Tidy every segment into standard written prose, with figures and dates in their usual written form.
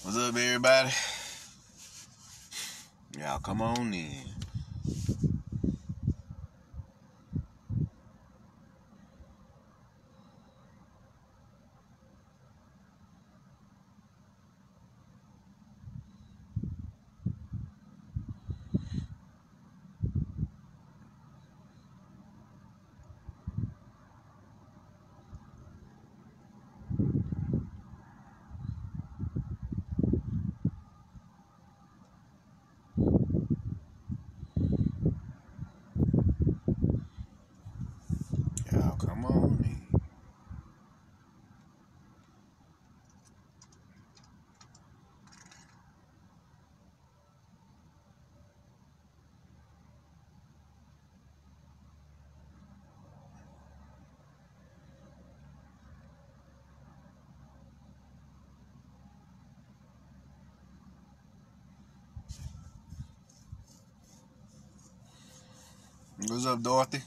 What's up, everybody? Y'all come on in. Y'all come on in. What's up, Dorothy?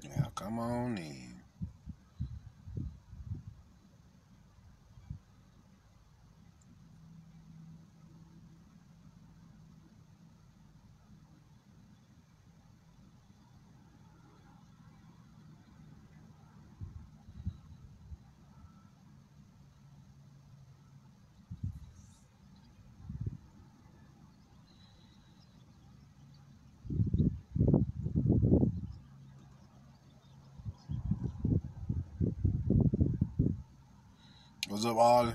Y'all come on in. What's up, Ollie?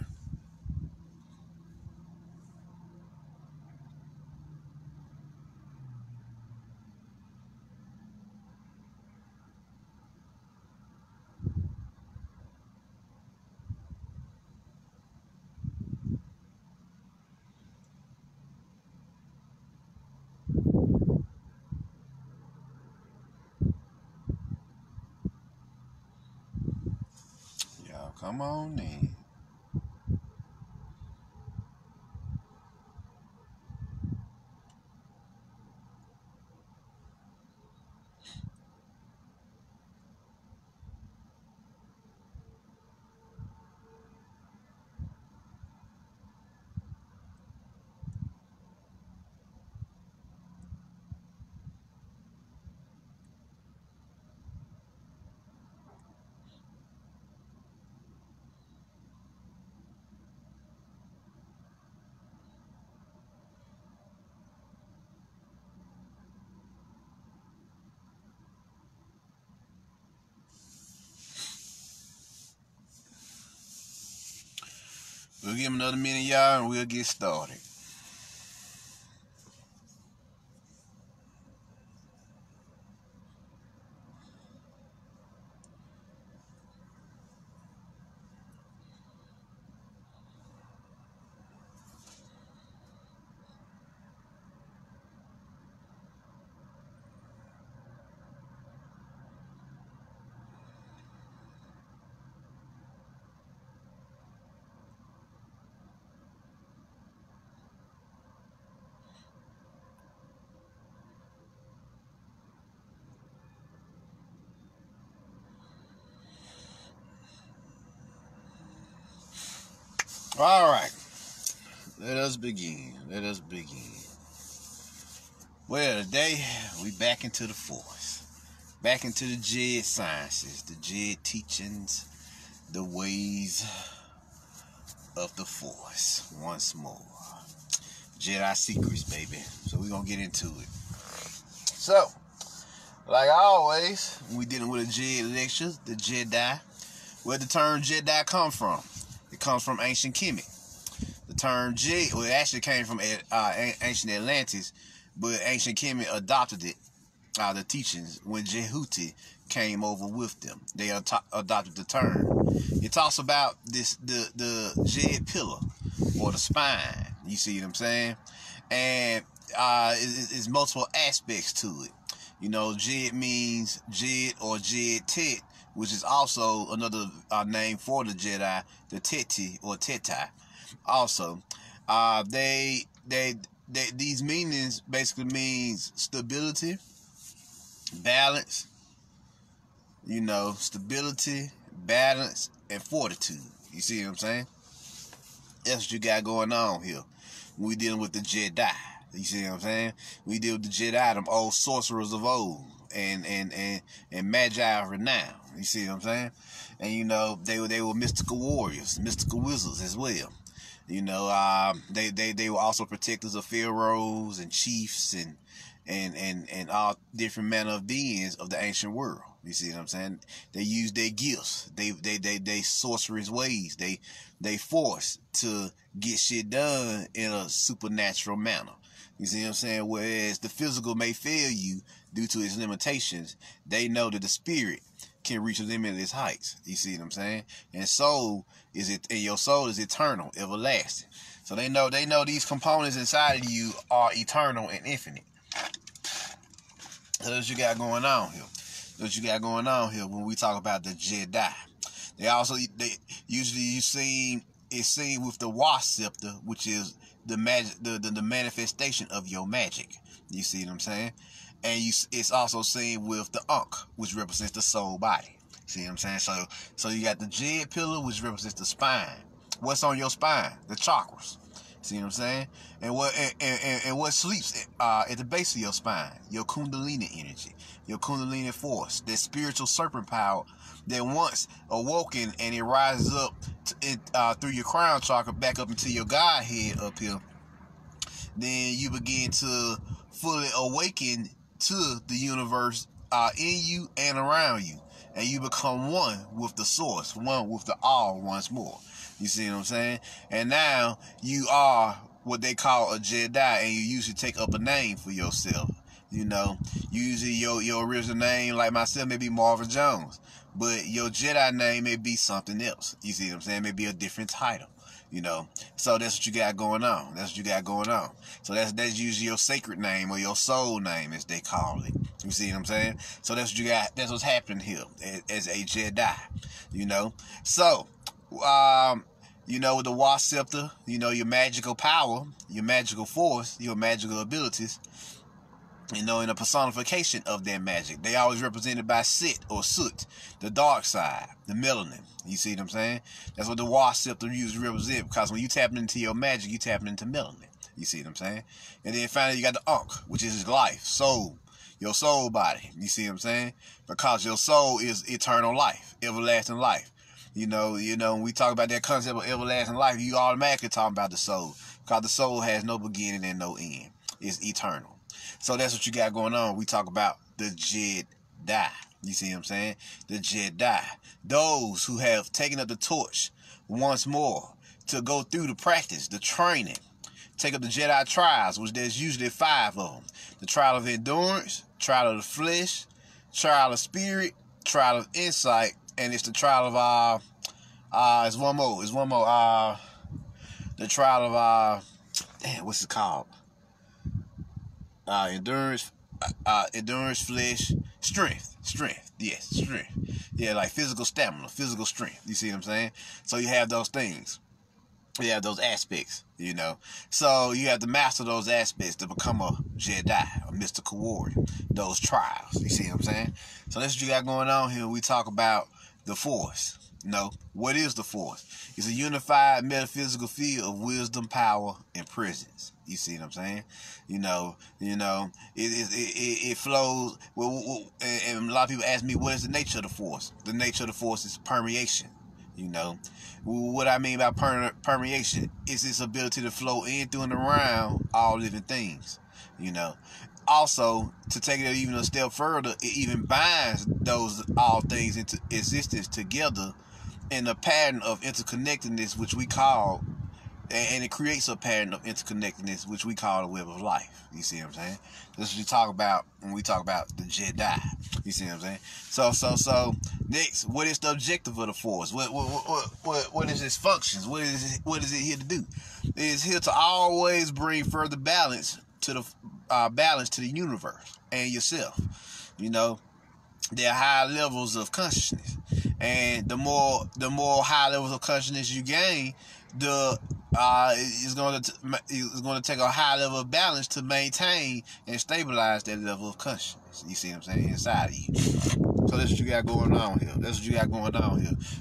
Y'all come on in. We'll give him another minute, y'all, and we'll get started. All right. Let us begin. Well, today we back into the force. Back into the Djedi sciences, the Djedi teachings, the ways of the force once more. Djedi Secrets, baby. So we're going to get into it. So, like always, when we dealing with a Djedi lecture, the Jedi, where the term Jedi come from? It comes from ancient Kemet. The term Jedi, well, it actually came from ancient Atlantis, but ancient Kemet adopted it, the teachings, when Djedi came over with them. They adopted the term. It talks about the Djedi pillar, or the spine. You see what I'm saying? and it's multiple aspects to it. You know, Djed means Djed or Djed Tet, which is also another name for the Jedi, the Teti or Tetai. Also, these meanings basically means stability, balance. You know, stability, balance, and fortitude. You see what I'm saying? That's what you got going on here. We dealing with the Jedi. You see what I'm saying? We deal with the Jedi, them old sorcerers of old, and magi of renown. You see what I'm saying? And you know, they were mystical warriors, mystical wizards as well. You know, they were also protectors of pharaohs and chiefs and all different manner of beings of the ancient world. You see what I'm saying? They use their gifts. They sorcerous ways. They force to get shit done in a supernatural manner. You see what I'm saying? Whereas the physical may fail you due to its limitations, they know that the spirit can reach limitless heights. You see what I'm saying? And your soul is eternal, everlasting. So they know these components inside of you are eternal and infinite. So that's what you got going on here. That's what you got going on here when we talk about the Jedi. They usually it's seen with the Wasp scepter, which is the magic, the manifestation of your magic. You see what I'm saying? And it's also seen with the Ankh, which represents the soul body. See what I'm saying? So you got the Djed pillar, which represents the spine. What's on your spine? The chakras. See what I'm saying? And what sleeps at the base of your spine? Your Kundalini energy, your Kundalini force, that spiritual serpent power that once awoken and it rises up through your crown chakra back up into your Godhead up here. Then you begin to fully awaken to the universe in you and around you, and you become one with the source, one with the all once more. You see what I'm saying? And now you are what they call a Jedi, and you usually take up a name for yourself. You know, usually your original name, like myself, may be Marvin Jones, but your Jedi name may be something else. You see what I'm saying? Maybe a different title. You know, so that's what you got going on. That's what you got going on. So that's usually your sacred name or your soul name, as they call it. You see what I'm saying? So that's what you got. That's what's happening here as a Jedi. You know, so you know, with the Wasp scepter, you know, your magical power, your magical force, your magical abilities. You know, in a personification of their magic. They always represented by Sit or Soot, the dark side, the melanin. You see what I'm saying? That's what the Wasp scepter usually represent, because when you tap into your magic, you tap into melanin. You see what I'm saying? And then finally you got the Ankh, which is life, soul, your soul body. You see what I'm saying? Because your soul is eternal life, everlasting life. You know, when we talk about that concept of everlasting life, you automatically talk about the soul, because the soul has no beginning and no end. It's eternal. So that's what you got going on. We talk about the Jedi. You see what I'm saying? The Jedi. Those who have taken up the torch once more to go through the practice, the training. Take up the Jedi trials, which there's usually 5 of them. The trial of endurance, trial of the flesh, trial of spirit, trial of insight, and it's the trial of it's one more. The trial of what's it called? Endurance, flesh, strength. Yes, strength. Yeah, like physical stamina, physical strength. You see what I'm saying? So you have those things. You have those aspects, you know. So you have to master those aspects to become a Jedi, a mystical warrior. Those trials. You see what I'm saying? So that's what you got going on here. We talk about the Force. You know, what is the Force? It's a unified metaphysical field of wisdom, power, and presence. You see what I'm saying? You know, it flows. Well, and a lot of people ask me, what is the nature of the Force? The nature of the Force is permeation. You know, what I mean by permeation is its ability to flow in, through, and around all living things. You know, also to take it even a step further, it even binds those all things into existence together in a pattern of interconnectedness, which we call and it creates a pattern of interconnectedness, which we call the web of life. You see what I'm saying? This is what we talk about when we talk about the Jedi. You see what I'm saying? So next, what is the objective of the Force? What is its functions? What is it here to do? It is here to always bring further balance to the universe and yourself. You know, there are high levels of consciousness, and the more high levels of consciousness you gain, it's going to take a high level of balance to maintain and stabilize that level of consciousness. You see what I'm saying? Inside of you. So that's what you got going on here.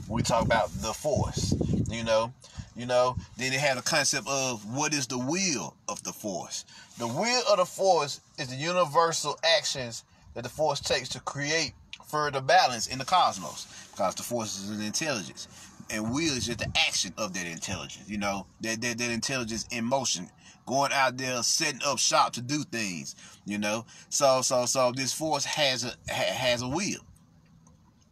When we talk about the Force, you know. Then they have the concept of what is the will of the Force. The will of the Force is the universal actions that the Force takes to create further balance in the cosmos, because the Force is an intelligence, and will is just the action of that intelligence. You know, that intelligence in motion, going out there setting up shop to do things. You know, so this Force has a will,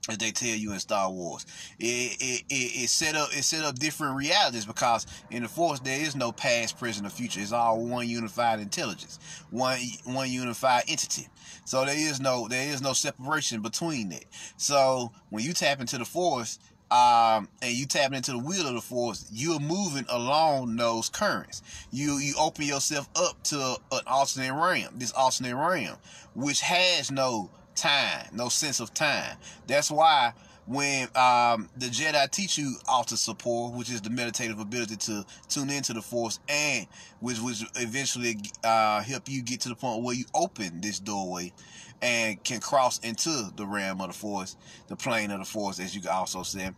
as they tell you in Star Wars. It set up different realities, because in the Force there is no past, present, or future. It's all one unified intelligence, one unified entity. So there is no separation between that. So when you tap into the Force, and you tap into the wheel of the Force, you're moving along those currents. You open yourself up to an alternate realm. This alternate realm, which has no time, no sense of time. That's why when the Jedi teach you alter support, which is the meditative ability to tune into the Force, and which eventually help you get to the point where you open this doorway and can cross into the realm of the Force, the plane of the Force, as you can also say.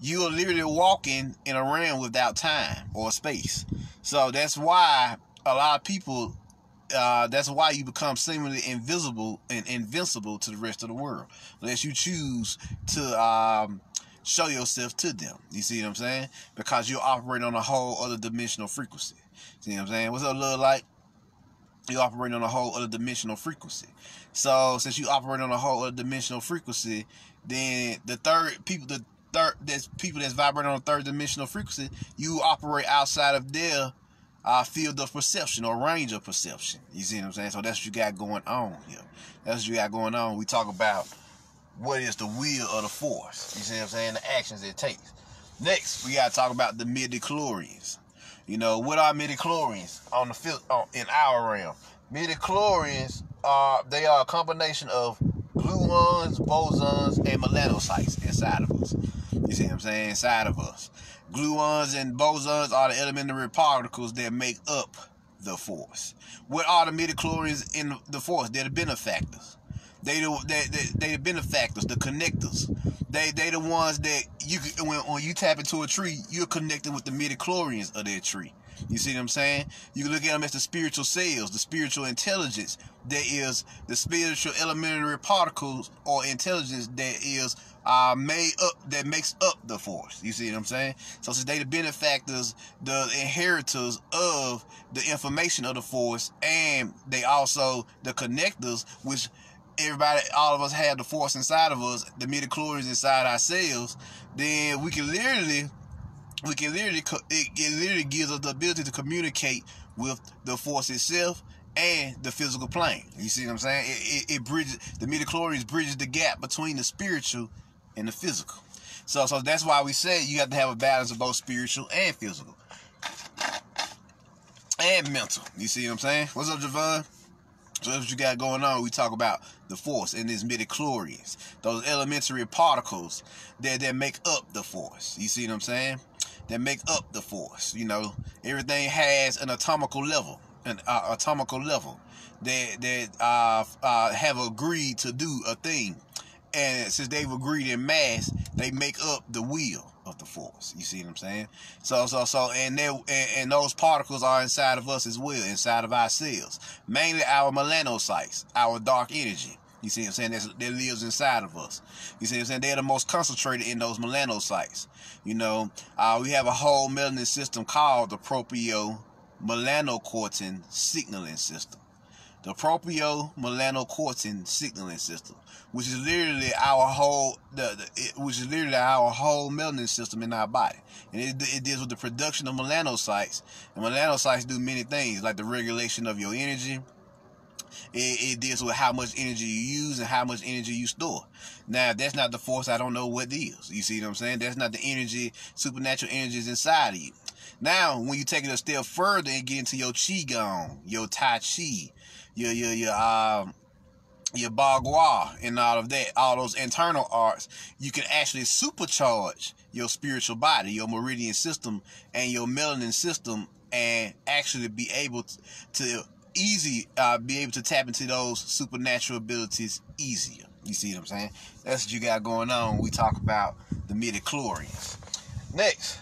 You are literally walking in a realm without time or space. So that's why a lot of people, that's why you become seemingly invisible and invincible to the rest of the world, unless you choose to show yourself to them. You see what I'm saying? Because you're operating on a whole other dimensional frequency. See what I'm saying? What's up, Lil Light? You operate on a whole other dimensional frequency. So since you operate on a whole other dimensional frequency, then there's people that's vibrating on a third dimensional frequency, you operate outside of their field of perception or range of perception. You see what I'm saying? So that's what you got going on here. That's what you got going on. We talk about what is the will of the Force. You see what I'm saying? The actions it takes. Next, we got to talk about the midichlorians. You know, what are midichlorians in our realm? Midichlorians are a combination of gluons, bosons, and melanocytes inside of us. You see what I'm saying? Inside of us. Gluons and bosons are the elementary particles that make up the Force. What are the midichlorians in the Force? They're the benefactors. They the benefactors, the connectors. They the ones that when you tap into a tree, you're connected with the midichlorians of that tree. You see what I'm saying? You can look at them as the spiritual cells, the spiritual intelligence that is the spiritual elementary particles or intelligence that is that makes up the Force. You see what I'm saying? So since they the benefactors, the inheritors of the information of the Force, and they also the connectors, which all of us have the Force inside of us, the midichlorians inside ourselves, then it literally gives us the ability to communicate with the Force itself and the physical plane. You see what I'm saying? It bridges, the midichlorians bridges the gap between the spiritual and the physical. So that's why we say you have to have a balance of both spiritual and physical and mental. You see what I'm saying? What's up, Javon? So that's what you got going on. We talk about the Force and these midichlorians, those elementary particles that make up the Force. You see what I'm saying? That make up the Force. You know, everything has an atomical level, that have agreed to do a thing, and since they've agreed in mass, they make up the will of the Force. You see what I'm saying? And those particles are inside of us as well, inside of our cells, mainly our melanocytes, our dark energy. You see what I'm saying? That lives inside of us. You see what I'm saying? They're the most concentrated in those melanocytes. You know, we have a whole melanin system called the propio melanocortin signaling system. the propio-melanocortin signaling system, which is literally our whole melanin system in our body, and it deals with the production of melanocytes. And melanocytes do many things, like the regulation of your energy. It deals with how much energy you use and how much energy you store. Now, if that's not the force, I don't know what is. You see what I'm saying? That's not the energy, supernatural energy is inside of you. Now, when you take it a step further and get into your qigong, your tai chi, your bagua, and all of that, all those internal arts, you can actually supercharge your spiritual body, your meridian system, and your melanin system, and actually be able to be able to tap into those supernatural abilities easier. You see what I'm saying? That's what you got going on when we talk about the midichlorians. Next,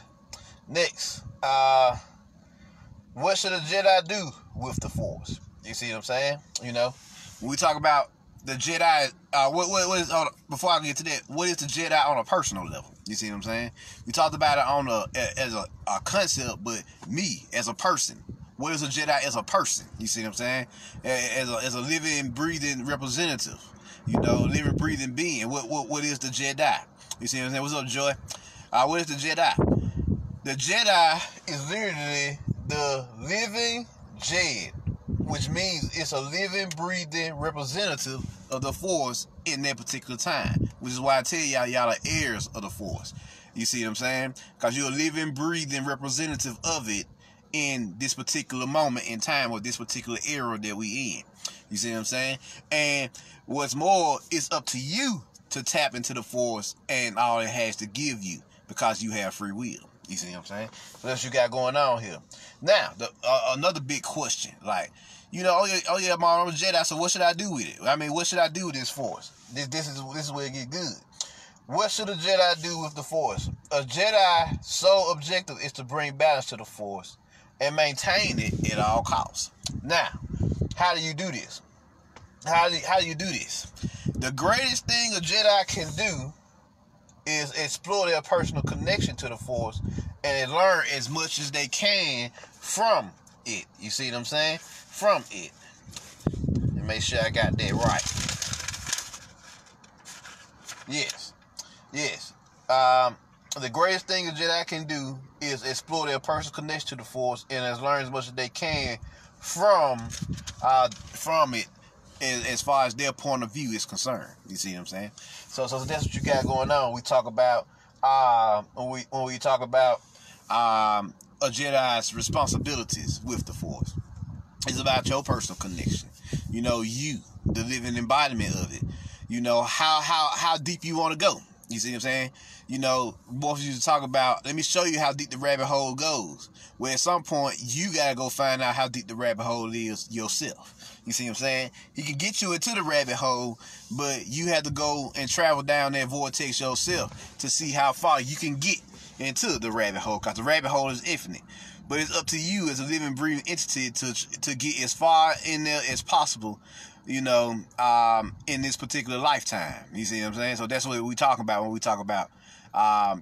what should a Jedi do with the Force? You see what I'm saying? You know, when we talk about the Jedi, what is before I get to that, what is the Jedi on a personal level? You see what I'm saying? We talked about it as a concept, but me as a person, what is a Jedi as a person? You see what I'm saying? As a living, breathing representative, you know, living, breathing being. What is the Jedi? You see what I'm saying? What's up, Joy? What is the Jedi? The Jedi is literally the living Jed, which means it's a living, breathing representative of the Force in that particular time, which is why I tell y'all are heirs of the Force. You see what I'm saying? Because you're a living, breathing representative of it in this particular moment in time, or this particular era that we in. You see what I'm saying? And what's more, it's up to you to tap into the Force and all it has to give you, because you have free will. You see what I'm saying? So that's what you got going on here. Now, another big question, like, you know, oh yeah, Mom, I'm a Jedi, so what should I do with it? I mean, what should I do with this Force? This is where it get good. What should a Jedi do with the Force? A Jedi's sole objective is to bring balance to the Force and maintain it at all costs. Now, how do you do this? How do you do this? The greatest thing a Jedi can do is explore their personal connection to the Force and learn as much as they can from it. You see what I'm saying? From it. And make sure I got that right. Yes. The greatest thing a Jedi can do is explore their personal connection to the Force and learn as much as they can from it, as far as their point of view is concerned. You see what I'm saying? So that's what you got going on. We talk about when we talk about a Jedi's responsibilities with the Force. It's about your personal connection. You know, you, the living embodiment of it. You know, how deep you want to go. You see what I'm saying? You know, both of you talk about, let me show you how deep the rabbit hole goes. Where at some point, you got to go find out how deep the rabbit hole is yourself. You see what I'm saying? He can get you into the rabbit hole, but you have to go and travel down that vortex yourself to see how far you can get into the rabbit hole, because the rabbit hole is infinite. But it's up to you as a living, breathing entity to get as far in there as possible, you know, in this particular lifetime. You see what I'm saying? So that's what we talk about when we talk about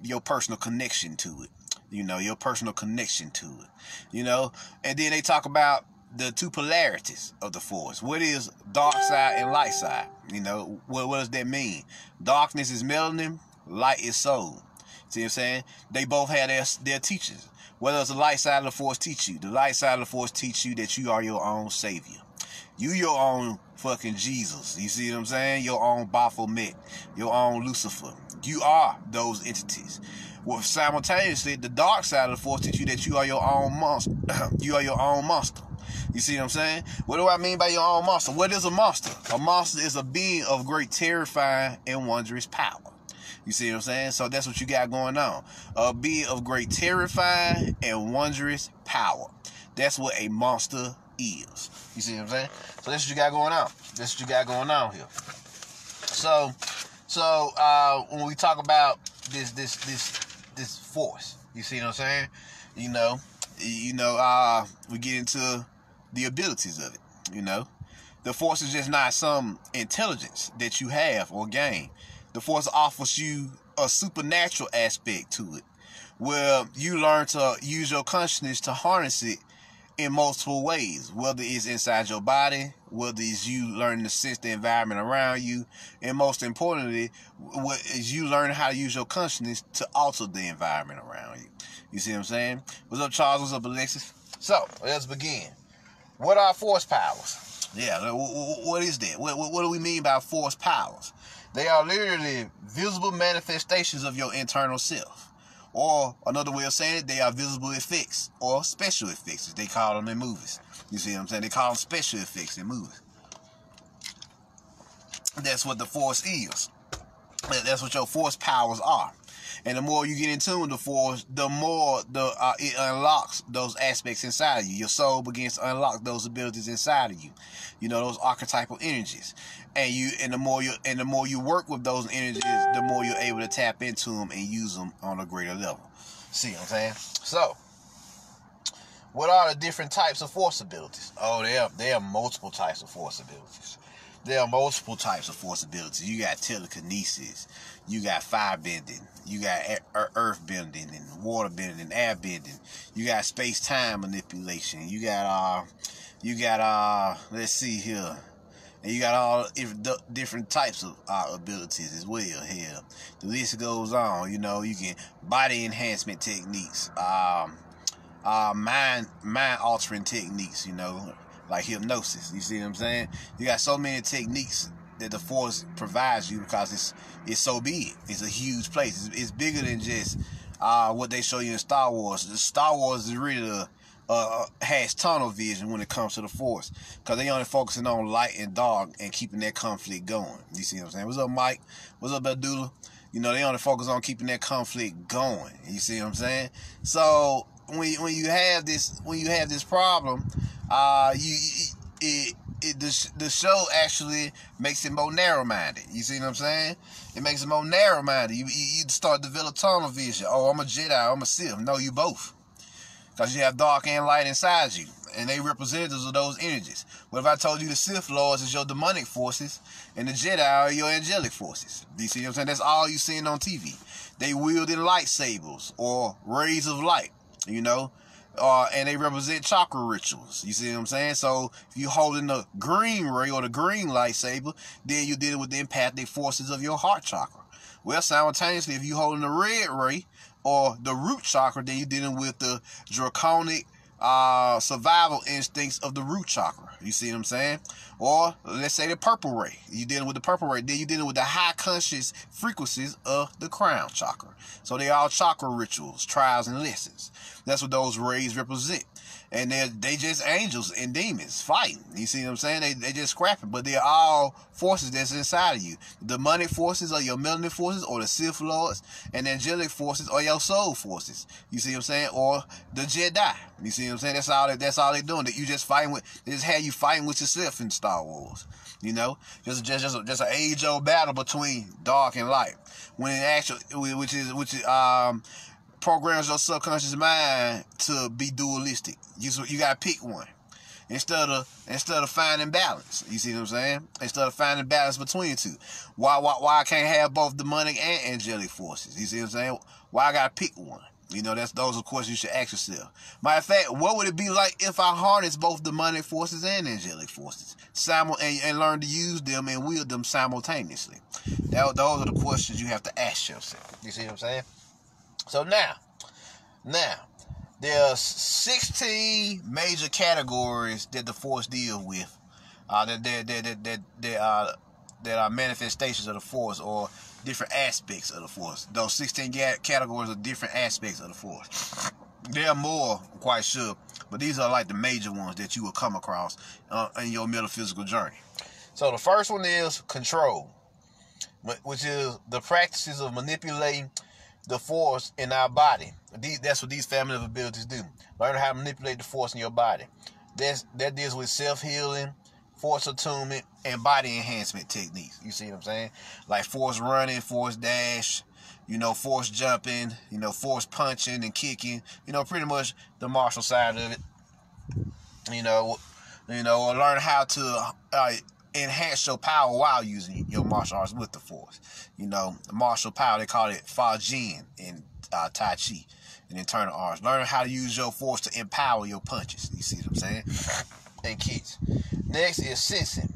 your personal connection to it. You know, your personal connection to it. You know, and then they talk about the two polarities of the Force. What is dark side and light side? You know, what does that mean? Darkness is melanin, light is soul. See what I'm saying? They both have their teachers. What does the light side of the Force teach you? The light side of the Force teach you that you are your own savior. You your own fucking Jesus. You see what I'm saying? Your own Baphomet. Your own Lucifer. You are those entities. Well, simultaneously, the dark side of the Force teach you that you are your own monster. You are your own monster. You see what I'm saying? What do I mean by your own monster? What is a monster? A monster is a being of great terrifying and wondrous power. You see what I'm saying? So that's what you got going on. A being of great terrifying and wondrous power. That's what a monster is. You see what I'm saying? So that's what you got going on. That's what you got going on here. So when we talk about this Force, you see what I'm saying? You know, we get into the abilities of it. You know, the Force is just not some intelligence that you have or gain. The Force offers you a supernatural aspect to it, where you learn to use your consciousness to harness it in multiple ways, whether it's inside your body, whether it's you learning to sense the environment around you, and most importantly, what is you learning how to use your consciousness to alter the environment around you. You see what I'm saying? What's up, Charles? What's up, Alexis? So, let's begin. What are force powers? Yeah, what is that? What do we mean by force powers? They are literally visible manifestations of your internal self. Or another way of saying it, they are visible effects or special effects, as they call them in movies. You see what I'm saying? They call them special effects in movies. That's what the force is. That's what your force powers are. And the more you get in tune with the force, the more it unlocks those aspects inside of you. Your soul begins to unlock those abilities inside of you. You know, those archetypal energies. And the more you work with those energies, the more you're able to tap into them and use them on a greater level. See what I'm saying? So, what are the different types of force abilities? Oh, there are multiple types of force abilities. There are multiple types of force abilities. You got telekinesis, you got fire bending, you got earth bending and water bending and air bending. You got space-time manipulation. You got let's see here. And you got all different types of abilities as well here. The list goes on. You know, you can body enhancement techniques, mind altering techniques, you know, like hypnosis. You see what I'm saying? You got so many techniques that the force provides you because it's so big. It's a huge place. It's bigger than just what they show you in Star Wars. Star Wars is really has tunnel vision when it comes to the force, because they only focusing on light and dark and keeping that conflict going. You see what I'm saying? What's up, Mike? What's up, Abdullah? You know, they only focus on keeping that conflict going. You see what I'm saying? So when you have this problem, the show actually makes it more narrow-minded. You see what I'm saying? It makes it more narrow-minded. You start to develop tunnel vision. Oh, I'm a Jedi, I'm a Sith. No, you both. Because you have dark and light inside you, and they representatives of those energies. What if I told you the Sith Lords is your demonic forces, and the Jedi are your angelic forces? Do you see what I'm saying? That's all you're seeing on TV. They wielding lightsabers, or rays of light, you know, and they represent chakra rituals. You see what I'm saying? So if you're holding the green ray or the green lightsaber, then you're dealing with the empathic forces of your heart chakra. Well, simultaneously, if you're holding the red ray or the root chakra, then you're dealing with the draconic survival instincts of the root chakra. You see what I'm saying? Or let's say the purple ray. You're dealing with the purple ray. Then you're dealing with the high conscious frequencies of the crown chakra. So they are chakra rituals, trials, and lessons. That's what those rays represent. And they just angels and demons fighting. You see what I'm saying? They just scrapping, but they're all forces that's inside of you. The demonic forces are your melanin forces, or the Sith Lords, and the angelic forces are your soul forces. You see what I'm saying? Or the Jedi. You see what I'm saying? That's all they're doing. That you just fighting with. They just have you fighting with yourself in Star Wars. You know, just an age-old battle between dark and light. When in actual, which is programs your subconscious mind to be dualistic. You gotta pick one instead of finding balance. You see what I'm saying? Instead of finding balance between the two. Why I can't have both demonic and angelic forces? You see what I'm saying? Why I gotta pick one? You know, those are questions you should ask yourself. Matter of fact, what would it be like if I harness both demonic forces and angelic forces, and learn to use them and wield them simultaneously? Those are the questions you have to ask yourself. You see what I'm saying? So now, there are 16 major categories that the force deals with, that are manifestations of the force, or different aspects of the force. Those 16 categories are different aspects of the force. There are more, I'm quite sure, but these are like the major ones that you will come across in your metaphysical journey. So the first one is control, which is the practices of manipulating the force in our body. That's what these family of abilities do. Learn how to manipulate the force in your body. That deals with self-healing, force attunement, and body enhancement techniques. You see what I'm saying? Like force running, force dash, you know, force jumping, you know, force punching and kicking. You know, pretty much the martial side of it. You know, or learn how to enhance your power while using your martial arts with the force. You know, martial power, they call it Fa Jin in Tai Chi. and internal arts. Learn how to use your force to empower your punches. You see what I'm saying? And kicks. Next is sensing.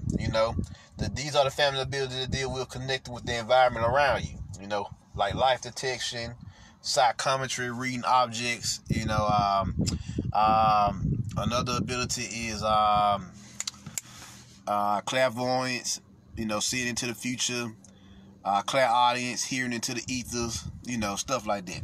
These are the family abilities that deal with connecting with the environment around you. Like life detection, psychometry, reading objects. Another ability is clairvoyance. Seeing into the future. Clairaudience, hearing into the ethers. Stuff like that.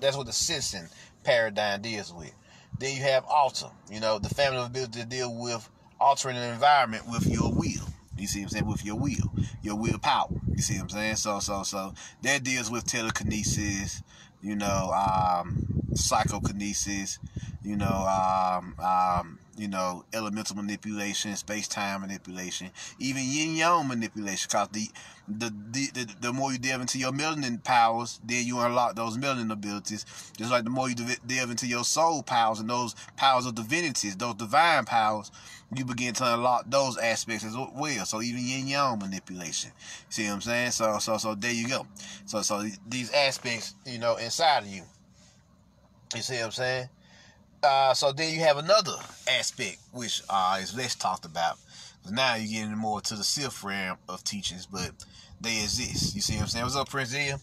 That's what the sensing paradigm deals with. Then you have alter. The family of ability to deal with altering the environment with your will. You see what I'm saying? With your willpower. You see what I'm saying? So that deals with telekinesis, psychokinesis, elemental manipulation, space-time manipulation, even yin-yang manipulation. Cause the more you delve into your melanin powers, then you unlock those melanin abilities. Just like the more you delve into your soul powers and those powers of divinities, those divine powers, you begin to unlock those aspects as well. So even yin-yang manipulation. See what I'm saying? So there you go. So these aspects, inside of you. You see what I'm saying? So then you have another aspect which is less talked about. Now you're getting more to the Sith realm of teachings, but they exist. You see what I'm saying? What's up, Prince Zia?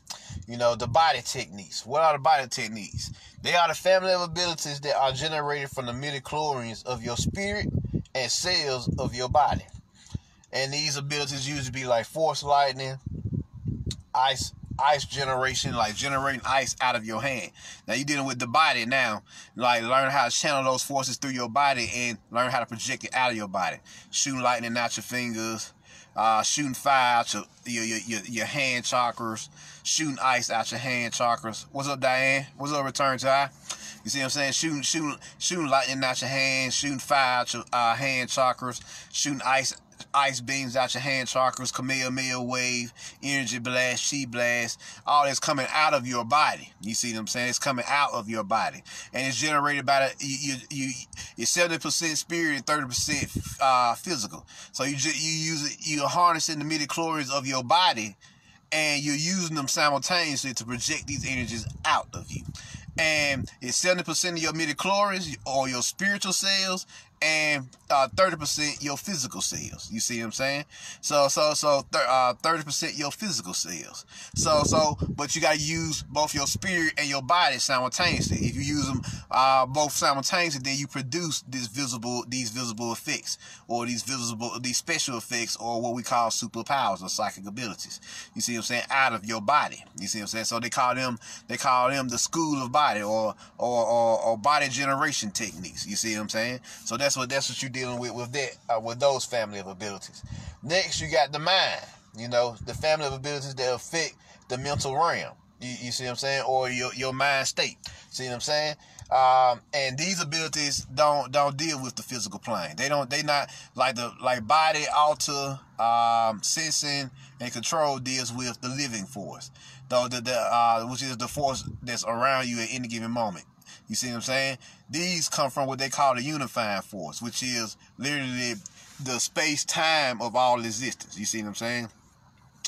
The body techniques. What are the body techniques? They are the family of abilities that are generated from the midichlorians of your spirit and cells of your body. And these abilities usually be like force lightning, ice generation, like generating ice out of your hand. Now you're dealing with the body now, like learn how to channel those forces through your body and learn how to project it out of your body. Shooting lightning out your fingers, shooting fire out your hand chakras, shooting ice out your hand chakras. What's up, Diane? What's up, Return to I? You see what I'm saying? Shooting lightning out your hands, shooting fire out your hand chakras, shooting ice beams out your hand chakras, Kamehameha wave, energy blast, chi blast, all that's coming out of your body. You see what I'm saying? It's coming out of your body, and it's generated by you're 70% spirit and 30% physical. So you're harnessing the midichlorians of your body, and you're using them simultaneously to project these energies out of you. And it's 70% of your midichlorians or your spiritual cells, and 30% your physical cells. You see what I'm saying? So 30% your physical cells. But you gotta use both your spirit and your body simultaneously. If you use them both simultaneously, then you produce these visible effects, or these special effects, or what we call superpowers or psychic abilities. You see what I'm saying? Out of your body. You see what I'm saying? So they call them the school of body, or body generation techniques. You see what I'm saying? So that's what you're dealing with that, with those family of abilities. Next, you got the mind. The family of abilities that affect the mental realm. You see what I'm saying? Or your mind state. See what I'm saying? And these abilities don't deal with the physical plane. They not like body, alter, sensing, and control deals with the living force. Which is the force that's around you at any given moment. You see what I'm saying? These come from what they call the unifying force, which is literally the space-time of all existence. You see what I'm saying?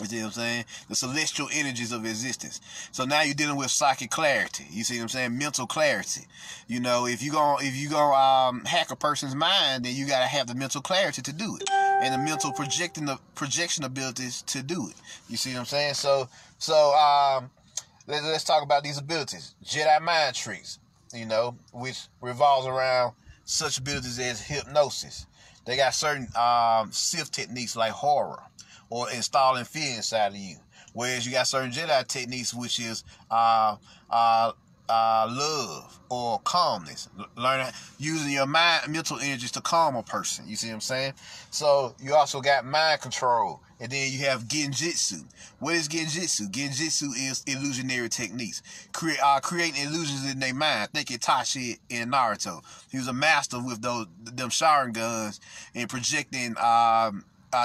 You see what I'm saying? The celestial energies of existence. So now you're dealing with psychic clarity. You see what I'm saying? Mental clarity. If you gonna hack a person's mind, then you gotta have the mental clarity to do it, and the mental projection abilities to do it. You see what I'm saying? So let's talk about these abilities. Jedi mind tricks. Which revolves around such abilities as hypnosis. They got certain Sith techniques like horror, or installing fear inside of you. Whereas you got certain Jedi techniques, which is love or calmness. Learning using your mental energies to calm a person. You see what I'm saying? So you also got mind control. And then you have Genjitsu. What is Genjitsu? Genjitsu is illusionary techniques. Creating illusions in their mind. Think Itachi in Naruto. He was a master with them Sharingans and projecting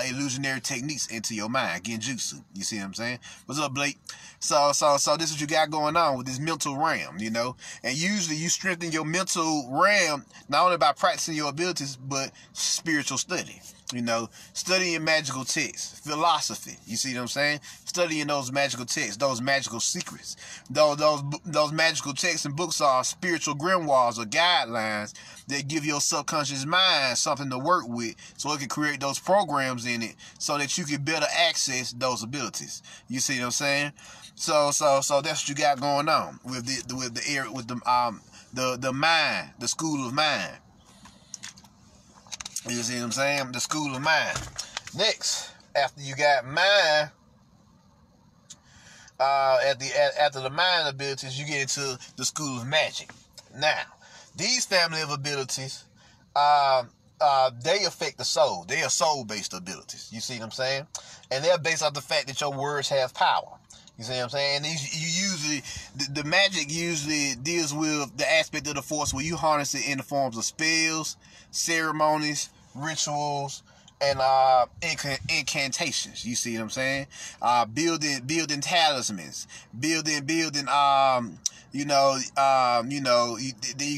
illusionary techniques into your mind. Genjutsu. You see what I'm saying? What's up, Blake? So this is what you got going on with this mental realm, And usually you strengthen your mental realm not only by practicing your abilities, but spiritual study. You know, studying magical texts, philosophy. You see what I'm saying? Studying those magical texts, those magical secrets. Those magical texts and books are spiritual grimoires or guidelines that give your subconscious mind something to work with, so it can create those programs in it, so that you can better access those abilities. You see what I'm saying? So that's what you got going on with the mind, the school of mind. You see what I'm saying? The school of mind. Next, after you got mind, after the mind abilities, you get into the school of magic. Now, these family of abilities, they affect the soul. They are soul-based abilities. You see what I'm saying? And they're based off the fact that your words have power. You see what I'm saying? And the magic usually deals with the aspect of the force where you harness it in the forms of spells, ceremonies, rituals, and incantations. You see what I'm saying? Building talismans, building then you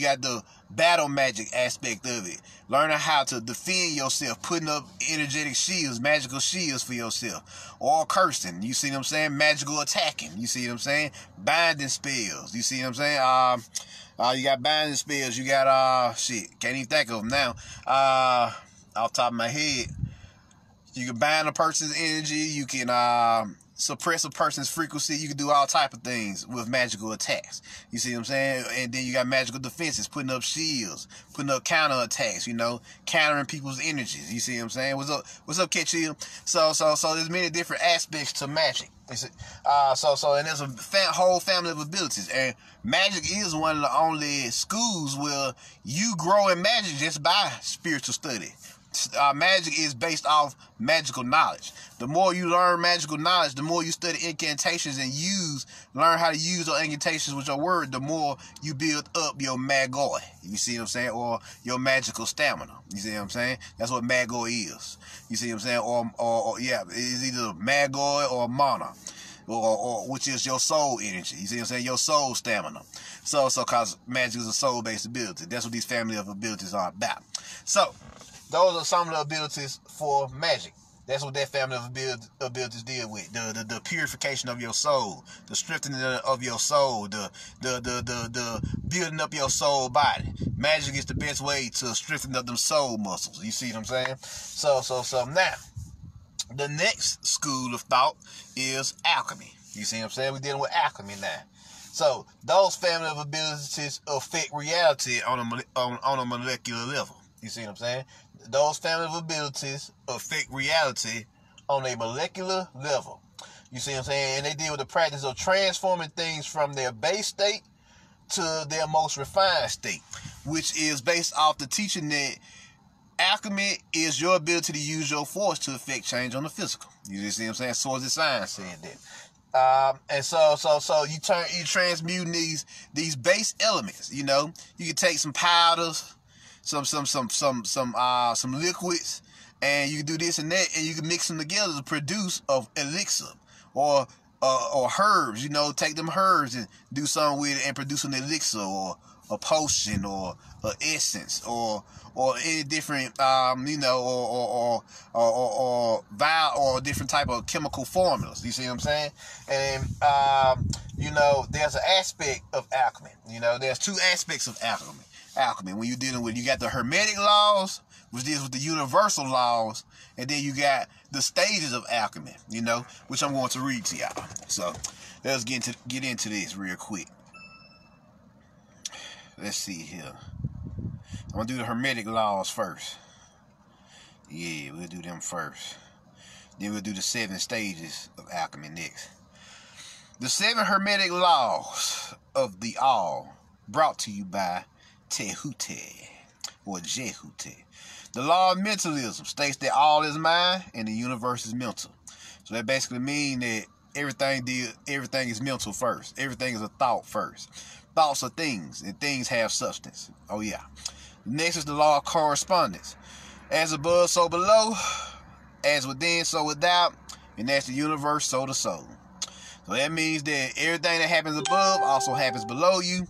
got the battle magic aspect of it. Learning how to defend yourself, putting up energetic shields, magical shields for yourself, or cursing. You see what I'm saying? Magical attacking. You see what I'm saying? Binding spells. You see what I'm saying? You got binding spells. You got can't even think of them now. Off the top of my head, you can bind a person's energy. You can suppress a person's frequency. You can do all type of things with magical attacks. You see what I'm saying? And then you got magical defenses, putting up shields, putting up counter attacks. You know, countering people's energies. You see what I'm saying? What's up, Ketchill? So there's many different aspects to magic. You see, and there's a whole family of abilities, and magic is one of the only schools where you grow in magic just by spiritual study. Magic is based off magical knowledge. The more you learn magical knowledge, the more you study incantations and learn how to use those incantations with your word, the more you build up your magoi. You see what I'm saying? Or your magical stamina. You see what I'm saying? That's what magoi is. You see what I'm saying? Or it's either magoi or mana. Or which is your soul energy. You see what I'm saying? Your soul stamina. So cause magic is a soul-based ability. That's what these family of abilities are about. So those are some of the abilities for magic. That's what that family of abilities deal with. The purification of your soul, the strengthening of your soul, the building up your soul body. Magic is the best way to strengthen up them soul muscles. You see what I'm saying? So now, the next school of thought is alchemy. You see what I'm saying? We're dealing with alchemy now. So those family of abilities affect reality on a molecular level. You see what I'm saying? Those family of abilities affect reality on a molecular level. You see what I'm saying? And they deal with the practice of transforming things from their base state to their most refined state, which is based off the teaching that alchemy is your ability to use your force to affect change on the physical. You see what I'm saying? Swords of Science said that. And so you transmute these base elements. You know, you can take some powders, some liquids, and you can do this and that, and you can mix them together to produce an elixir or herbs. You know, take them herbs and do something with it and produce an elixir or a potion or an essence or any different or different type of chemical formulas. You see what I'm saying? And there's an aspect of alchemy. You know, there's two aspects of alchemy. When you're dealing with, you got the Hermetic laws, which deals with the universal laws, and then you got the stages of alchemy, you know, which I'm going to read to y'all. So let's get into this real quick. Let's see here. I'm going to do the Hermetic laws first. Yeah, we'll do them first. Then we'll do the 7 stages of alchemy next. The 7 Hermetic laws of the all, brought to you by Tehute or Jehute. The law of mentalism states that all is mind and the universe is mental. So that basically means that everything is mental first. Everything is a thought first. Thoughts are things, and things have substance. Oh yeah. Next is the law of correspondence. As above, so below. As within, so without. And as the universe, so the soul. So that means that everything that happens above also happens below you.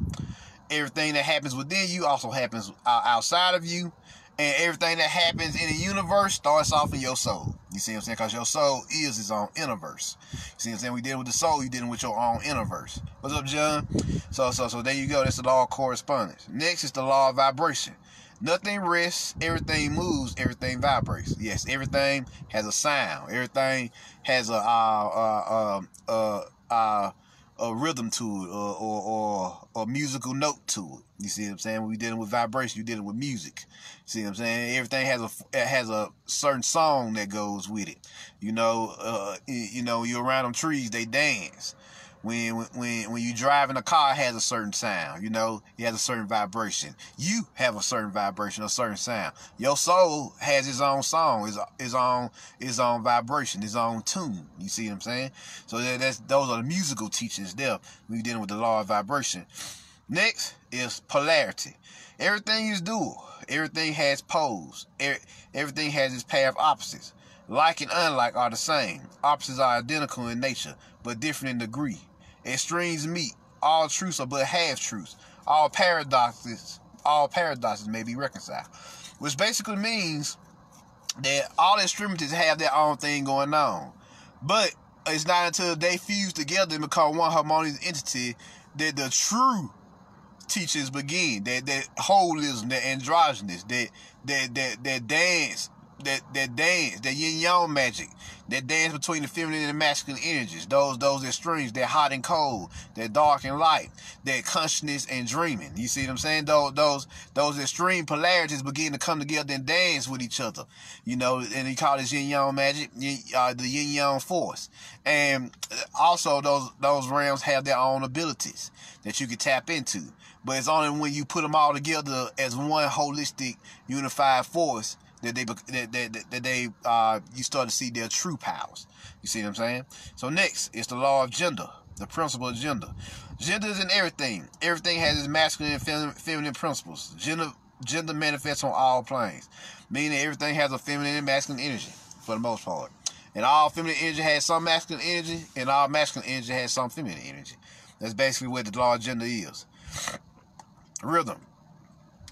Everything that happens within you also happens outside of you. And everything that happens in the universe starts off in your soul. You see what I'm saying? Because your soul is its own universe. You see what I'm saying? We dealing with the soul, you dealing with your own universe. What's up, John? So there you go. That's the law of correspondence. Next is the law of vibration. Nothing rests, everything moves, everything vibrates. Yes, everything has a sound. Everything has a rhythm to it, or a musical note to it. You see what I'm saying? When we dealing with vibration, you're dealing with music. See what I'm saying? Everything has a certain song that goes with it. You know, you're around them trees, they dance. When you drive in a car, it has a certain sound. You know, it has a certain vibration. You have a certain vibration, a certain sound. Your soul has its own song, its own vibration, its own tune. You see what I'm saying? So those are the musical teachings there. We're dealing with the law of vibration. Next is polarity. Everything is dual. Everything has poles. Everything has its pair of opposites. Like and unlike are the same. Opposites are identical in nature, but different in degree. Extremes meet. All truths are but half-truths. All paradoxes may be reconciled. Which basically means that all extremities have their own thing going on. But it's not until they fuse together and become one harmonious entity that the true teachings begin. That holism, that androgynous, that dance, that yin yang magic, that dance between the feminine and masculine energies, those extremes, that hot and cold, that dark and light, that consciousness and dreaming. You see what I'm saying? Those extreme polarities begin to come together and dance with each other. You know, and you call this yin yang magic, the yin yang force. And also those realms have their own abilities that you can tap into. But it's only when you put them all together as one holistic, unified force that you start to see their true powers. You see what I'm saying? So next is the law of gender, the principle of gender. Gender is in everything. Everything has its masculine and feminine principles. Gender manifests on all planes, meaning everything has a feminine and masculine energy for the most part. And all feminine energy has some masculine energy, and all masculine energy has some feminine energy. That's basically what the law of gender is. Rhythm.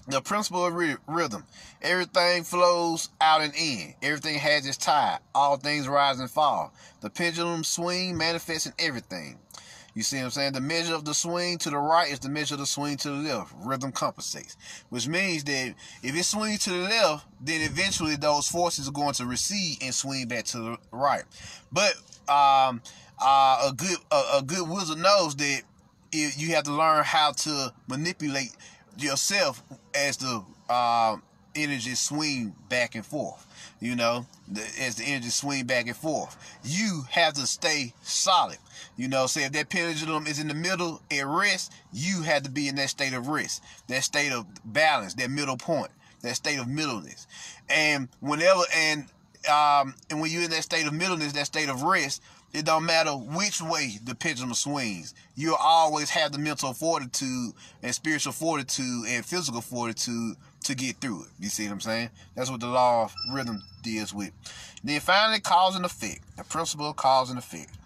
The principle of rhythm. Everything flows out and in. Everything has its tide. All things rise and fall. The pendulum swing manifests in everything. You see what I'm saying? The measure of the swing to the right is the measure of the swing to the left. Rhythm compensates. Which means that if it swings to the left, then eventually those forces are going to recede and swing back to the right. But a good wizard knows that you have to learn how to manipulate yourself as the energy swing back and forth. You know, as the energy swing back and forth, you have to stay solid. You know, say if that pendulum is in the middle at rest, you have to be in that state of rest, that state of balance, that middle point, that state of middleness. And when you're in that state of middleness, that state of rest, it don't matter which way the pendulum swings. You'll always have the mental fortitude and spiritual fortitude and physical fortitude to get through it. You see what I'm saying? That's what the law of rhythm deals with. Then finally, cause and effect. The principle of cause and effect.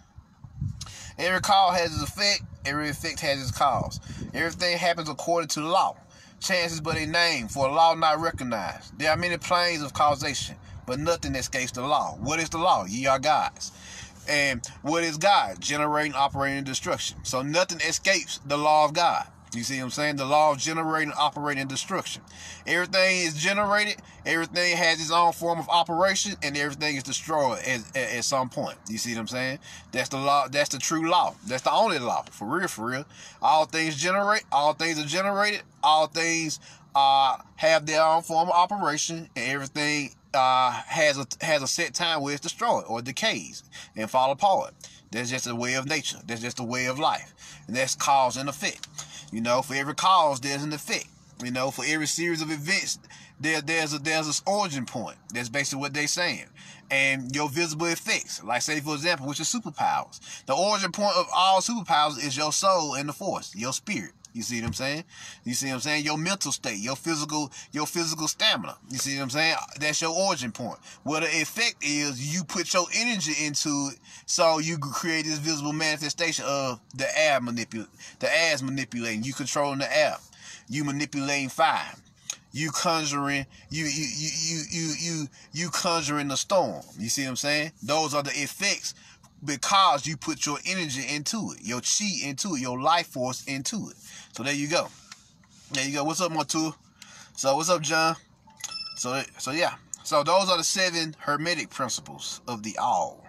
Every cause has its effect. Every effect has its cause. Everything happens according to the law. Chance is but a name for a law not recognized. There are many planes of causation, but nothing escapes the law. What is the law? Ye are gods. And what is God? Generating, operating, and destruction. So nothing escapes the law of God. You see what I'm saying? The law of generating, operating, and destruction. Everything is generated. Everything has its own form of operation, and everything is destroyed at some point. You see what I'm saying? That's the law. That's the true law. That's the only law. For real, for real. All things generate. All things are generated. All things have their own form of operation, and everything has a set time where it's destroyed or decays and fall apart. That's just a way of nature. That's just a way of life, and that's cause and effect. You know, for every cause there's an effect. You know, for every series of events there's an origin point. That's basically what they're saying. And your visible effects, like say for example, which is superpowers. The origin point of all superpowers is your soul and the force, your spirit. You see what I'm saying? You see what I'm saying? Your mental state, your physical stamina. You see what I'm saying? That's your origin point. Well, the effect is you put your energy into it, so you can create this visible manifestation of the air manipulating. You controlling the air. You manipulating fire. you conjuring you conjuring the storm. You see what I'm saying? Those are the effects because you put your energy into it, your chi into it, your life force into it. So there you go. There you go. What's up, Motu? So what's up, John? So yeah. So those are the 7 hermetic principles of the all,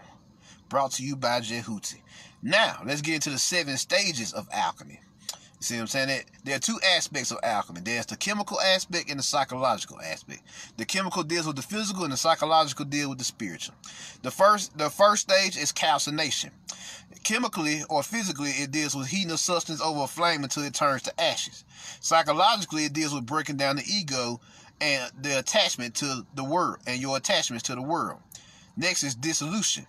brought to you by Djedi. Now let's get into the 7 stages of alchemy. You see what I'm saying? There are 2 aspects of alchemy. There's the chemical aspect and the psychological aspect. The chemical deals with the physical, and the psychological deal with the spiritual. The first stage is calcination. Chemically or physically, it deals with heating a substance over a flame until it turns to ashes. Psychologically, it deals with breaking down the ego and the attachment to the world, and your attachments to the world. Next is dissolution.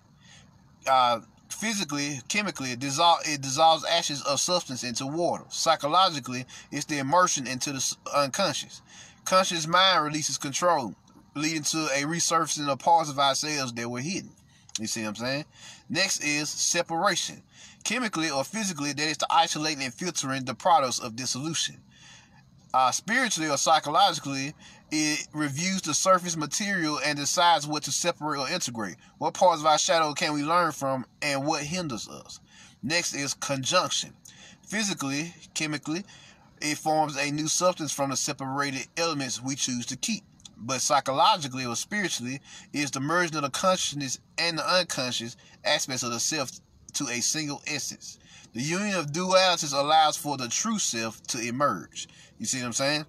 Physically, chemically, it dissolves ashes of substance into water. Psychologically, it's the immersion into the unconscious. Conscious mind releases control, leading to a resurfacing of parts of ourselves that were hidden. You see what I'm saying? Next is separation. Chemically or physically, that is the isolating and filtering the products of dissolution. Spiritually or psychologically, it reviews the surface material and decides what to separate or integrate. What parts of our shadow can we learn from, and what hinders us? Next is conjunction. Physically, chemically, it forms a new substance from the separated elements we choose to keep. But psychologically or spiritually, it is the merging of the consciousness and the unconscious aspects of the self to a single essence. The union of dualities allows for the true self to emerge. You see what I'm saying?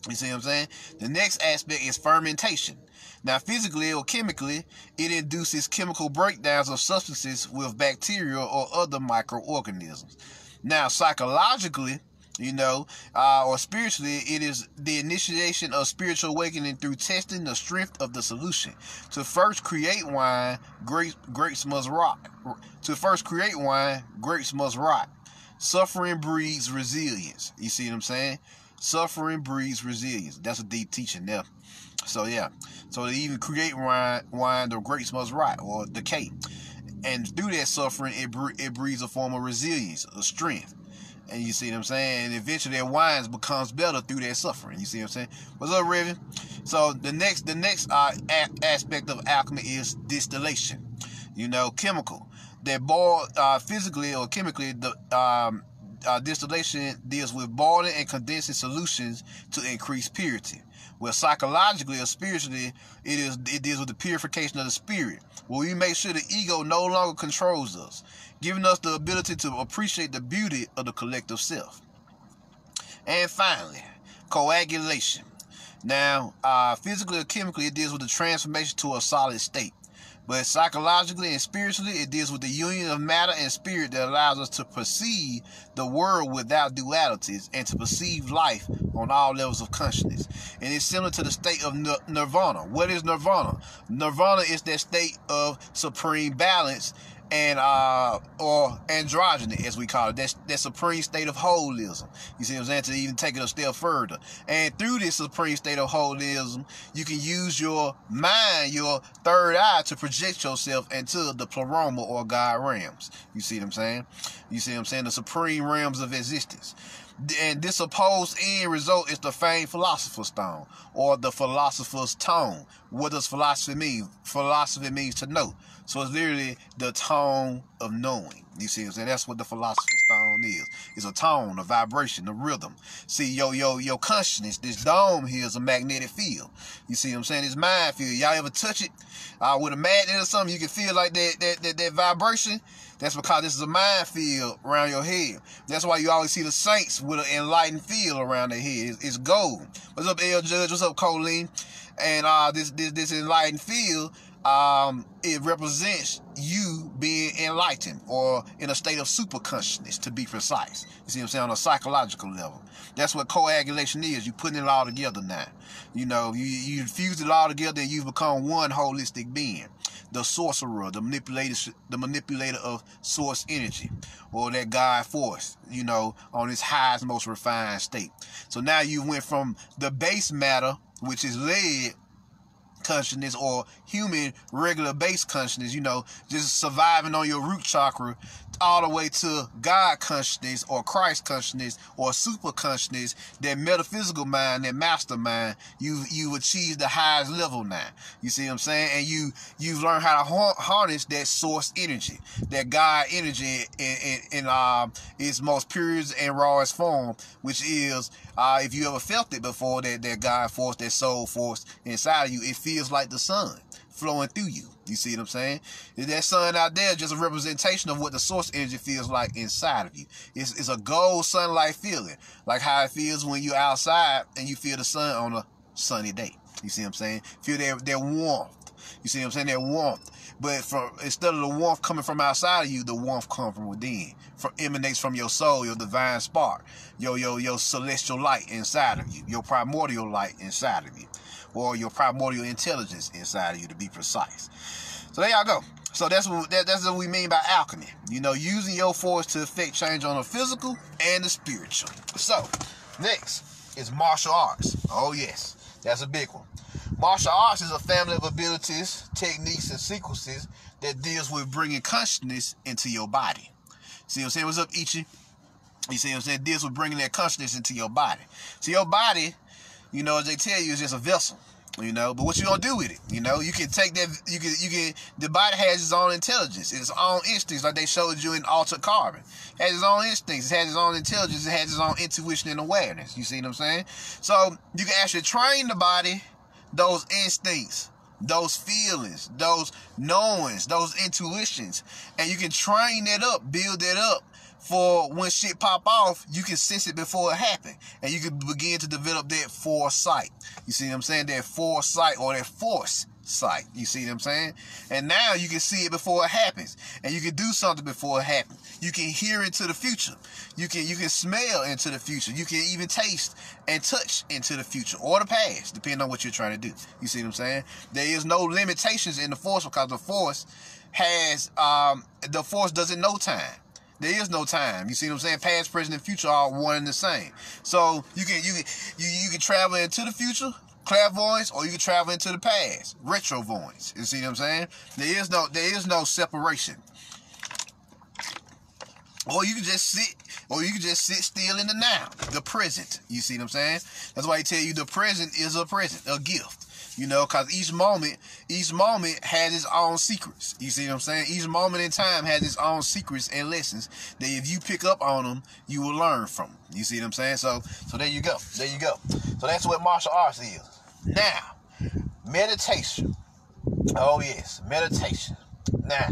You see what I'm saying? The next aspect is fermentation. Now, physically or chemically, it induces chemical breakdowns of substances with bacteria or other microorganisms. Now, psychologically, or spiritually, it is the initiation of spiritual awakening through testing the strength of the solution. To first create wine, grapes must rot. Suffering breeds resilience. You see what I'm saying? Suffering breeds resilience. That's a deep teaching there. So yeah. So to even create wine, the grapes must rot or decay. And through that suffering, it breeds a form of resilience, a strength. And you see what I'm saying? And eventually that wine becomes better through that suffering. You see what I'm saying? What's up, Reverend? So the next aspect of alchemy is distillation. Chemical. That boil physically or chemically, the distillation deals with boiling and condensing solutions to increase purity. Well, psychologically or spiritually, it deals with the purification of the spirit, where we make sure the ego no longer controls us, giving us the ability to appreciate the beauty of the collective self. And finally, coagulation. Now, physically or chemically, it deals with the transformation to a solid state. But psychologically and spiritually, it deals with the union of matter and spirit that allows us to perceive the world without dualities and to perceive life on all levels of consciousness. And it's similar to the state of nirvana. What is nirvana? Nirvana is that state of supreme balance and or androgyny, as we call it. That supreme state of holism. You see what I'm saying? To even take it a step further. And through this supreme state of holism, you can use your mind, your third eye, to project yourself into the pleroma or God realms. You see what I'm saying? You see what I'm saying? The supreme realms of existence. And this supposed end result is the famed philosopher's stone, or the philosopher's tone. What does philosophy mean? Philosophy means to know. So it's literally the tone of knowing. You see what I'm saying? That's what the philosopher's stone is. It's a tone, a vibration, a rhythm. See, your consciousness, this dome here is a magnetic field. You see what I'm saying? It's mind field. Y'all ever touch it with a magnet or something? You can feel like that vibration. That's because this is a mind field around your head. That's why you always see the saints with an enlightened field around their head. It's gold. What's up, L. Judge? What's up, Colleen? And this enlightened field, it represents you being enlightened or in a state of super consciousness, to be precise. You see what I'm saying? On a psychological level. That's what coagulation is. You're putting it all together now. You fuse it all together and you've become one holistic being. The sorcerer, the manipulator of source energy, or that God force, on its highest, most refined state. So now you went from the base matter, which is lead, consciousness or human regular base consciousness, you know, just surviving on your root chakra, all the way to God consciousness or Christ consciousness or super consciousness, that metaphysical mind, that mastermind, you've achieved the highest level now. You see what I'm saying? And you've learned how to harness that source energy, that God energy in its most purest and rawest form, which is, if you ever felt it before, that God force, that soul force inside of you, it feels like the sun flowing through you. You see what I'm saying? That sun out there is just a representation of what the source energy feels like inside of you. It's a gold sunlight feeling, like how it feels when you're outside and you feel the sun on a sunny day. You see what I'm saying? Feel their warmth. You see what I'm saying? Their warmth. But instead of the warmth coming from outside of you, the warmth comes from within. Emanates from your soul, your divine spark, your celestial light inside of you, your primordial light inside of you, or your primordial intelligence inside of you, to be precise. So there y'all go. So that's what we mean by alchemy. You know, using your force to affect change on the physical and the spiritual. So next is martial arts. Oh yes, that's a big one. Martial arts is a family of abilities, techniques, and sequences that deals with bringing consciousness into your body. See what I'm saying? What's up, Ichi? You see what I'm saying? Deals with bringing that consciousness into your body. So your body, you know, as they tell you, is just a vessel. You know, but what you gonna do with it? You know, you can take that. You can. The body has its own intelligence, its own instincts, like they showed you in Altered Carbon. It has its own instincts. It has its own intelligence. It has its own intuition and awareness. You see what I'm saying? So you can actually train the body, those instincts, those feelings, those knowings, those intuitions, and you can train that up, build that up, for when shit pop off, you can sense it before it happens, and you can begin to develop that foresight. You see what I'm saying? That foresight, or that force sight. You see what I'm saying? And now you can see it before it happens, and you can do something before it happens. You can hear into the future. You can smell into the future. You can even taste and touch into the future or the past, depending on what you're trying to do. You see what I'm saying? There is no limitations in the force, because the force doesn't know time. There is no time. You see what I'm saying? Past, present, and future are one and the same. So you can travel into the future, clairvoyance, or you can travel into the past, retrovoyance. You see what I'm saying? There is no separation. Or you can just sit still in the now, the present. You see what I'm saying? That's why he tell you the present is a present, a gift. You know, because each moment has its own secrets. You see what I'm saying? Each moment in time has its own secrets and lessons that if you pick up on them, you will learn from them. You see what I'm saying? So there you go. There you go. So that's what martial arts is. Now, meditation. Oh yes, meditation. Now,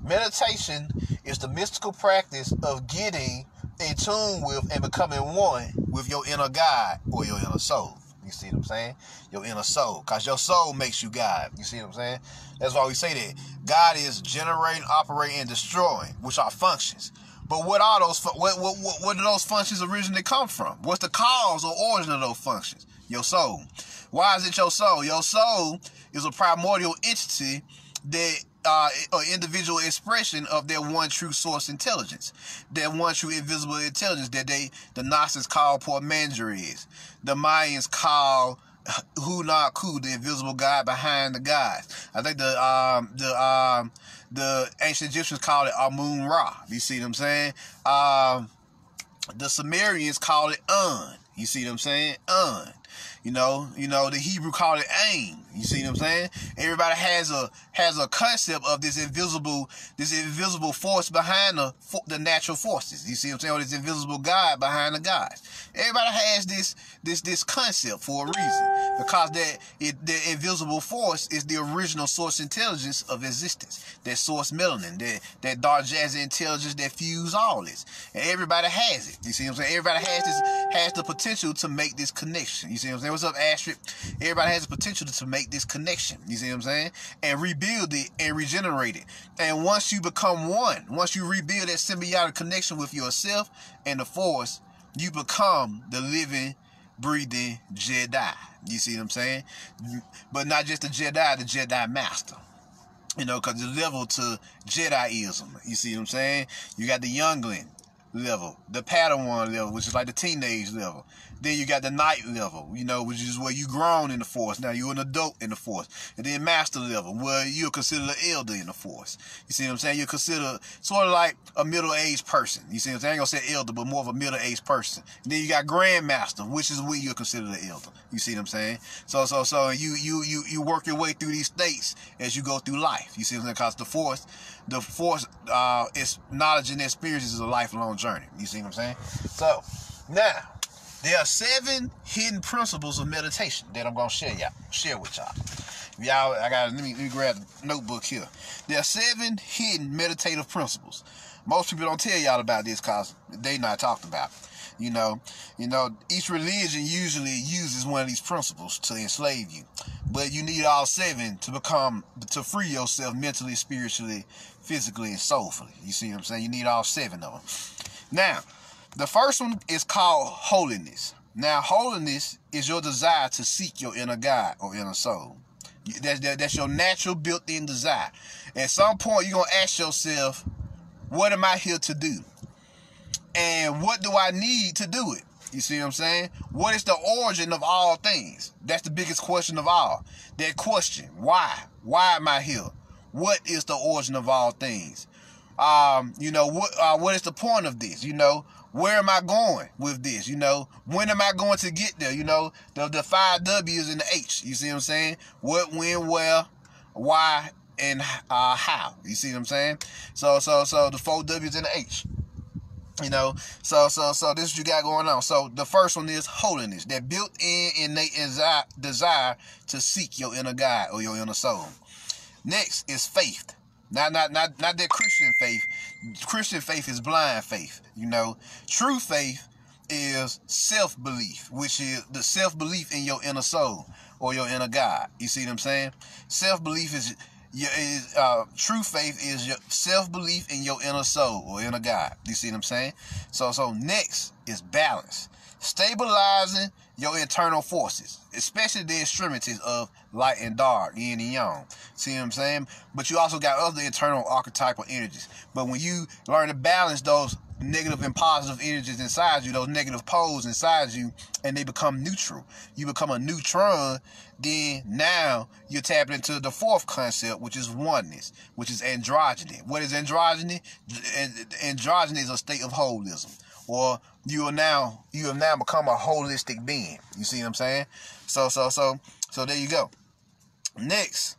meditation is the mystical practice of getting in tune with and becoming one with your inner God or your inner soul. You see what I'm saying? Your inner soul. Because your soul makes you God. You see what I'm saying? That's why we say that. God is generating, operating, and destroying, which are functions. But what are those? Where do those functions originally come from? What's the cause or origin of those functions? Your soul. Why is it your soul? Your soul is a primordial entity that an individual expression of their one true source intelligence, their one true invisible intelligence that the Gnostics call Portmandaries, the Mayans call Hu-Nak-Ku, the invisible God behind the gods. I think the ancient Egyptians called it Amun-Ra. You see what I'm saying? The Sumerians call it Un. You see what I'm saying? Un. You know, the Hebrew called it aim. You see what I'm saying? Everybody has a concept of this invisible force behind the natural forces. You see what I'm saying? Or this invisible God behind the gods. Everybody has this concept for a reason, because the invisible force is the original source intelligence of existence. That source melanin, that dark jazzy intelligence that fuse all this, and everybody has it. You see what I'm saying? Everybody has the potential to make this connection. You see what I'm saying? What's up, Astrid? Everybody has the potential to make this connection. You see what I'm saying? And rebuild it and regenerate it. And once you become one, once you rebuild that symbiotic connection with yourself and the force, you become the living, breathing Jedi. You see what I'm saying? But not just the Jedi Master. You know, because the level to Jediism. You see what I'm saying? You got the youngling level, the Padawan level, which is like the teenage level, Then you got the night level, you know, which is where you grown in the force. Now you're an adult in the force. And then master level, where you're considered an elder in the force. You see what I'm saying? You're considered sort of like a middle-aged person. You see what I'm saying? I ain't gonna say elder, but more of a middle-aged person. And then you got grandmaster, which is where you're considered an elder. You see what I'm saying? So you work your way through these states as you go through life. You see what I'm saying? Because the force is knowledge and experiences is a lifelong journey. You see what I'm saying? So now there are 7 hidden principles of meditation that I'm gonna share with y'all. Let me grab the notebook here. There are 7 hidden meditative principles. Most people don't tell y'all about this because they not talked about. You know, each religion usually uses one of these principles to enslave you, but you need all 7 to free yourself mentally, spiritually, physically, and soulfully. You see what I'm saying? You need all 7 of them. Now, the first one is called holiness. Now, holiness is your desire to seek your inner God or inner soul. That's your natural built-in desire. At some point, you're going to ask yourself, what am I here to do? And what do I need to do it? You see what I'm saying? What is the origin of all things? That's the biggest question of all. That question, why? Why am I here? What is the origin of all things? What is the point of this? Where am I going with this? When am I going to get there? The 5 W's and the H. You see what I'm saying? What, when, where, why, and how. You see what I'm saying? So the 4 W's and the H. So this is what you got going on. So the first one is holiness, that built-in innate desire to seek your inner God or your inner soul. Next is faith. Not that Christian faith. Christian faith is blind faith. True faith is self-belief, which is the self-belief in your inner soul or your inner God. You see what I'm saying? Self-belief is true faith is your self-belief in your inner soul or inner God. You see what I'm saying? So next is balance. Stabilizing your internal forces, especially the extremities of light and dark, yin and yang. See what I'm saying? But you also got other internal archetypal energies. But when you learn to balance those negative and positive energies inside you, those negative poles inside you, and they become neutral, you become a neutron, then now you're tapping into the 4th concept, which is oneness, which is androgyny. What is androgyny? Androgyny is a state of holism, or you have now become a holistic being. You see what I'm saying? So there you go. Next,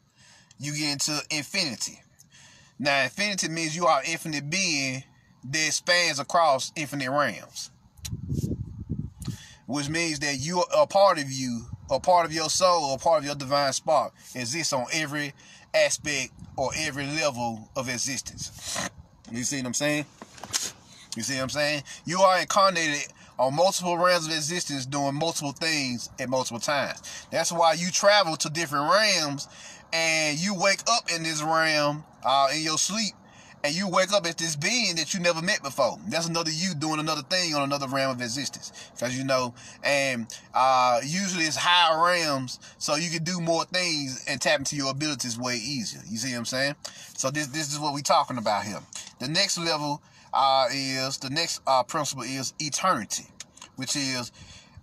you get into infinity. Now, infinity means you are an infinite being that spans across infinite realms, which means that you are a part of you, a part of your soul, or part of your divine spark exists on every aspect or every level of existence. You see what I'm saying? You are incarnated on multiple realms of existence doing multiple things at multiple times. That's why you travel to different realms and you wake up in this realm in your sleep, and you wake up as this being that you never met before. That's another you doing another thing on another realm of existence. Because usually it's higher realms, so you can do more things and tap into your abilities way easier. You see what I'm saying? So this is what we're talking about here. The next level principle is eternity, which is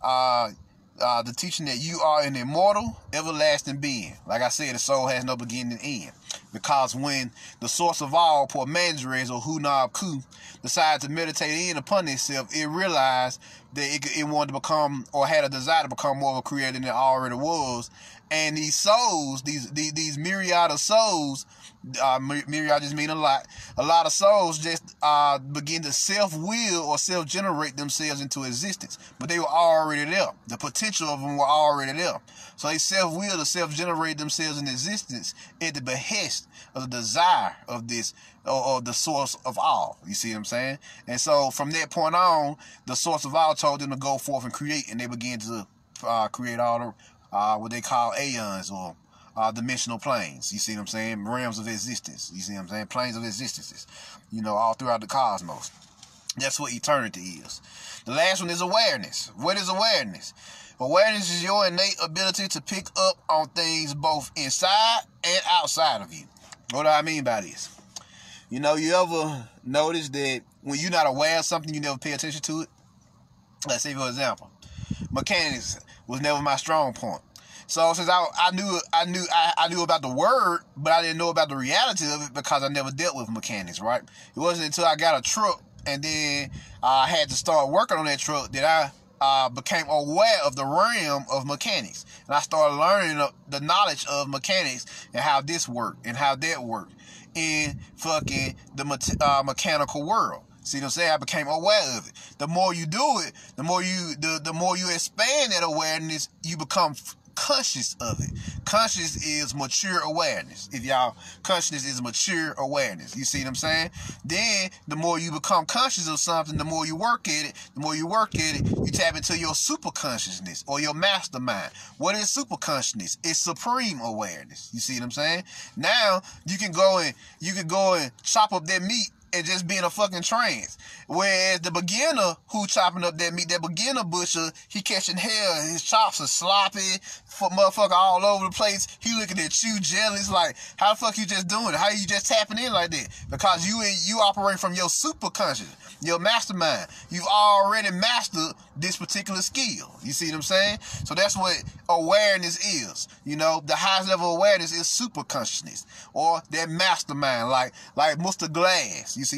the teaching that you are an immortal, everlasting being. Like I said, the soul has no beginning and end. Because when the source of all, Por Mandarin or Hunab Ku, decided to meditate in upon itself, it realized that it wanted to become, or had a desire to become, more of a creator than it already was. And these souls, these myriad of souls, myriad just mean a lot of souls just begin to self-will or self-generate themselves into existence. But they were already there. The potential of them were already there. So they self-will to self-generate themselves in existence at the behest of the desire of this, or the source of all. You see what I'm saying? And so from that point on, the source of all told them to go forth and create, and they began to create all the what they call aeons, or dimensional planes. You see what I'm saying? Realms of existence. You see what I'm saying? Planes of existences. All throughout the cosmos. That's what eternity is. The last one is awareness. What is awareness? Awareness is your innate ability to pick up on things both inside and outside of you. What do I mean by this? You ever notice that when you're not aware of something, you never pay attention to it? Let's say, for example, mechanics was never my strong point. So since I knew about the word, but I didn't know about the reality of it because I never dealt with mechanics, right? It wasn't until I got a truck and then I had to start working on that truck that I became aware of the realm of mechanics. And I started learning the knowledge of mechanics and how this worked and how that worked in fucking the mechanical world. See what I'm saying? I became aware of it. The more you do it, the more you expand that awareness, you become conscious of it. Conscious is mature awareness. Consciousness is mature awareness. You see what I'm saying? Then the more you become conscious of something, the more you work at it, you tap into your super consciousness or your mastermind. What is super consciousness? It's supreme awareness. You see what I'm saying? Now you can go and chop up that meat and just be in a fucking trance. Whereas the beginner who chopping up that meat, that beginner butcher, he catching hell, his chops are sloppy, motherfucker all over the place. He looking at you jealous, like, how the fuck you just doing it? How you just tapping in like that? Because you operate from your super conscious, your mastermind. You've already mastered this particular skill. You see what I'm saying? So that's what awareness is. You know, the highest level of awareness is super consciousness or that mastermind, like Mr. Glass. You see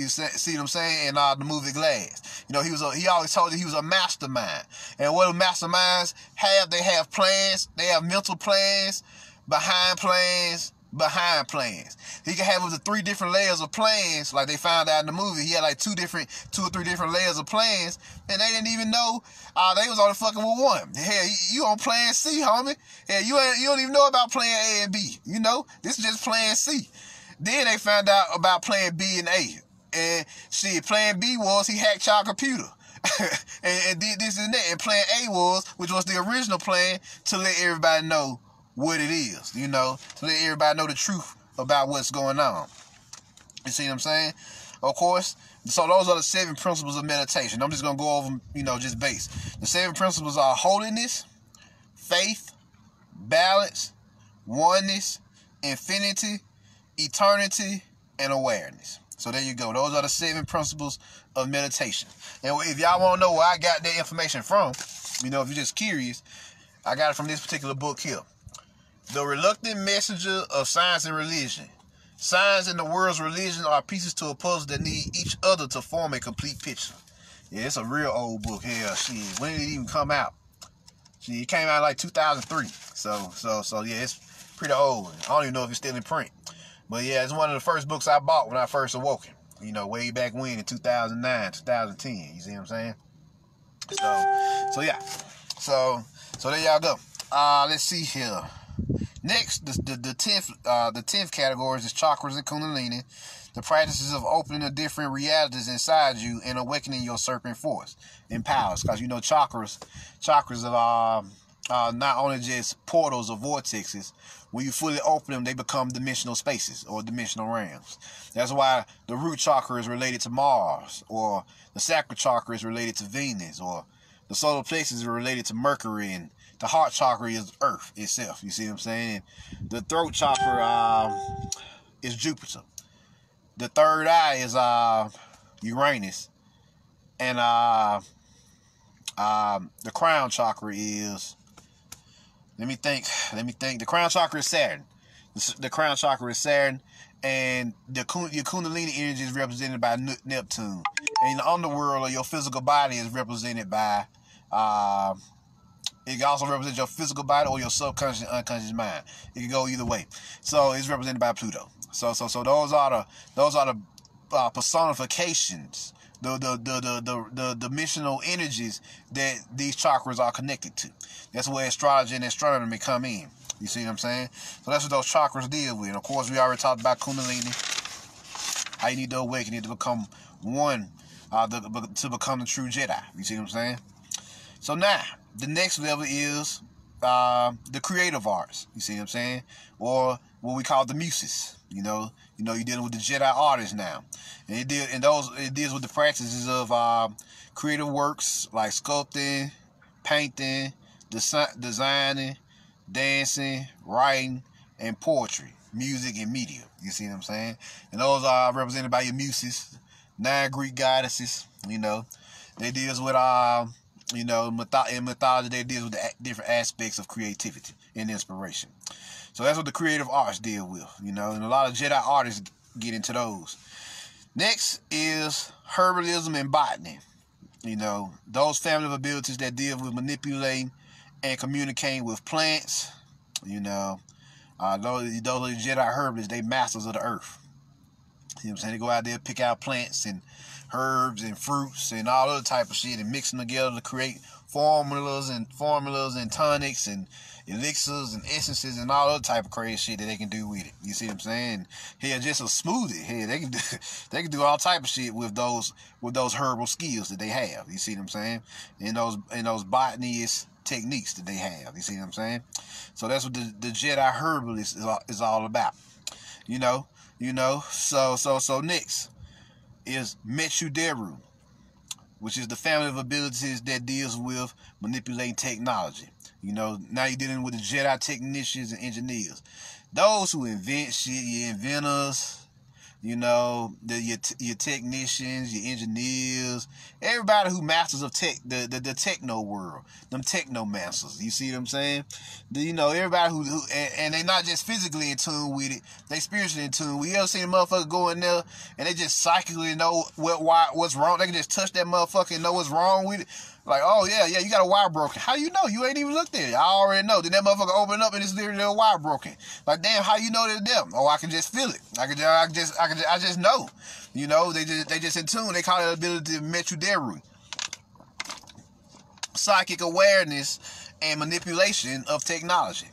what I'm saying? In the movie Glass, you know, he always told you he was a mastermind. And what do masterminds have? They have plans. They have mental plans, behind plans. He can have up to 3 different layers of plans, like they found out in the movie. He had like 2 or 3 different layers of plans, and they didn't even know they was only fucking with one. Hell, you on plan C, homie. Hell, you don't even know about plan A and B. You know, this is just plan C. Then they found out about plan B and A. And shit, plan B was he hacked your computer. and did this and that. And plan A was, which was the original plan, to let everybody know what it is, you know, to let everybody know the truth about what's going on. You see what I'm saying? Of course, so those are the 7 principles of meditation. I'm just going to go over them, you know, just base. The 7 principles are holiness, faith, balance, oneness, infinity, eternity, and awareness. So there you go. Those are the 7 principles of meditation. And if y'all want to know where I got that information from, you know, if you're just curious, I got it from this particular book here. The Reluctant Messenger of Science and Religion. Science and the world's religion are pieces to a puzzle that need each other to form a complete picture. Yeah, it's a real old book. Hell, shit. When did it even come out? Shit, it came out like 2003. So yeah, it's pretty old. I don't even know if it's still in print. But yeah, it's one of the first books I bought when I first awoken. You know, way back when in 2009, 2010. You see what I'm saying? So yeah. So there y'all go. Let's see here. Next, the 10th category is chakras and kundalini, the practices of opening the different realities inside you and awakening your serpent force and powers. Because you know chakras are not only just portals or vortexes. When you fully open them, they become dimensional spaces or dimensional realms. That's why the root chakra is related to Mars, or the sacral chakra is related to Venus, or the solar plexus are related to Mercury, and the heart chakra is Earth itself. You see what I'm saying? The throat chakra is Jupiter. The third eye is Uranus, and the crown chakra is. Let me think. The crown chakra is Saturn. The crown chakra is Saturn, and your Kundalini energy is represented by Neptune. And the underworld, or your physical body, is represented by. It can also represent your physical body or your subconscious and unconscious mind. It can go either way. So it's represented by Pluto. So those are the personifications, the dimensional energies that these chakras are connected to. That's where astrology and astronomy come in. You see what I'm saying? So that's what those chakras deal with. And of course, we already talked about Kundalini. How you need to awaken it to become one, to become the true Jedi. You see what I'm saying? So now, the next level is the creative arts. You see what I'm saying? Or what we call the muses. You know, you're dealing with the Jedi artists now, and it deals with the practices of creative works like sculpting, painting, designing, dancing, writing, and poetry, music, and media. You see what I'm saying? And those are represented by your muses, 9 Greek goddesses. You know, they deals with You know, in mythology, they deal with the different aspects of creativity and inspiration. So that's what the creative arts deal with, you know, and a lot of Jedi artists get into those. Next is herbalism and botany. You know, those family of abilities that deal with manipulating and communicating with plants. You know, those are the Jedi herbalists. They masters of the earth. You know what I'm saying? They go out there, pick out plants and herbs and fruits and all other type of shit and mix them together to create formulas and tonics and elixirs and essences and all other type of crazy shit that they can do with it. You see what I'm saying? Hell, just a smoothie. Hell, they can do all type of shit with those herbal skills that they have. You see what I'm saying? And those botanist techniques that they have. You see what I'm saying? So that's what the Jedi herbalist is all about. You know. So next is mcjnetwork, which is the family of abilities that deals with manipulating technology. You know, now you're dealing with the Jedi technicians and engineers. Those who invent shit, your inventors, you know, your technicians, your engineers, everybody who masters of tech, the techno world, them techno masters. You see what I'm saying? You know, everybody who and they not just physically in tune with it, they spiritually in tune. We ever seen a motherfucker go in there and they just psychically know what's wrong? They can just touch that motherfucker and know what's wrong with it. Like, oh yeah, you got a wire broken. How you know? You ain't even looked at it. I already know. Then that motherfucker open up and it's literally a wire broken. Like, damn, how you know that them? Oh, I can just feel it. I just know. You know, they just in tune. They call it the ability to mcjnetwork. Psychic awareness and manipulation of technology.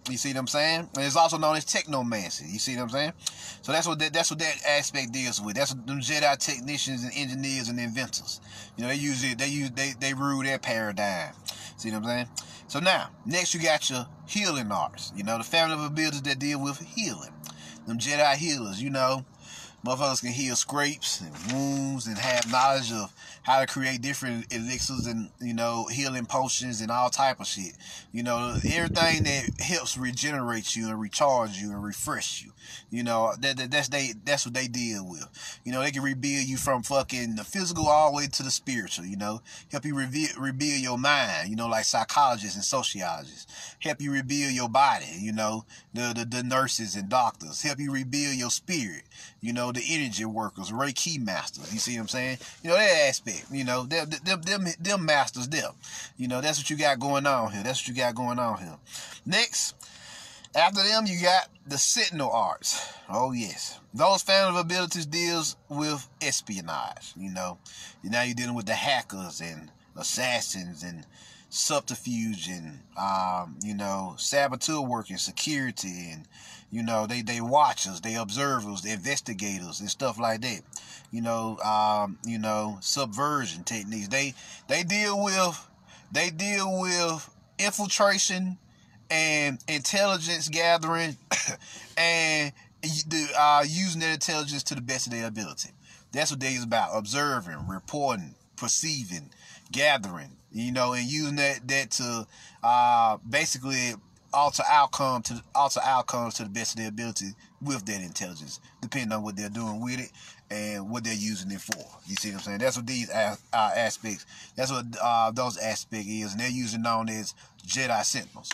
You see what I'm saying? And it's also known as technomancy. You see what I'm saying? So that's what that aspect deals with. That's what them Jedi technicians and engineers and inventors. You know, they rule their paradigm. See what I'm saying? So now, next you got your healing arts. You know, the family of abilities that deal with healing. Them Jedi healers, you know. Motherfuckers can heal scrapes and wounds and have knowledge of how to create different elixirs and, you know, healing potions and all type of shit. You know, everything that helps regenerate you and recharge you and refresh you. You know, that's what they deal with. You know, they can rebuild you from fucking the physical all the way to the spiritual, you know. Help you rebuild your mind, you know, like psychologists and sociologists. Help you rebuild your body, you know, the nurses and doctors. Help you rebuild your spirit, you know, the energy workers, Reiki masters. You see what I'm saying? You know, that aspect, you know, them masters, them. You know, that's what you got going on here. That's what you got going on here. Next, after them, you got the Sentinel arts. Oh, yes. Those family of abilities deals with espionage, you know. Now you're dealing with the hackers and assassins and subterfuge and, you know, saboteur work and security and, you know, they watchers, they observers, they investigators and stuff like that. You know, subversion techniques. They deal with infiltration and intelligence gathering and using their intelligence to the best of their ability. That's what they is about. Observing, reporting, perceiving, gathering, you know, and using that to basically alter outcomes to the best of their ability with that intelligence, depending on what they're doing with it and what they're using it for. You see what I'm saying? That's what these aspects. That's what those aspects is, and they're usually known as Jedi Sentinels.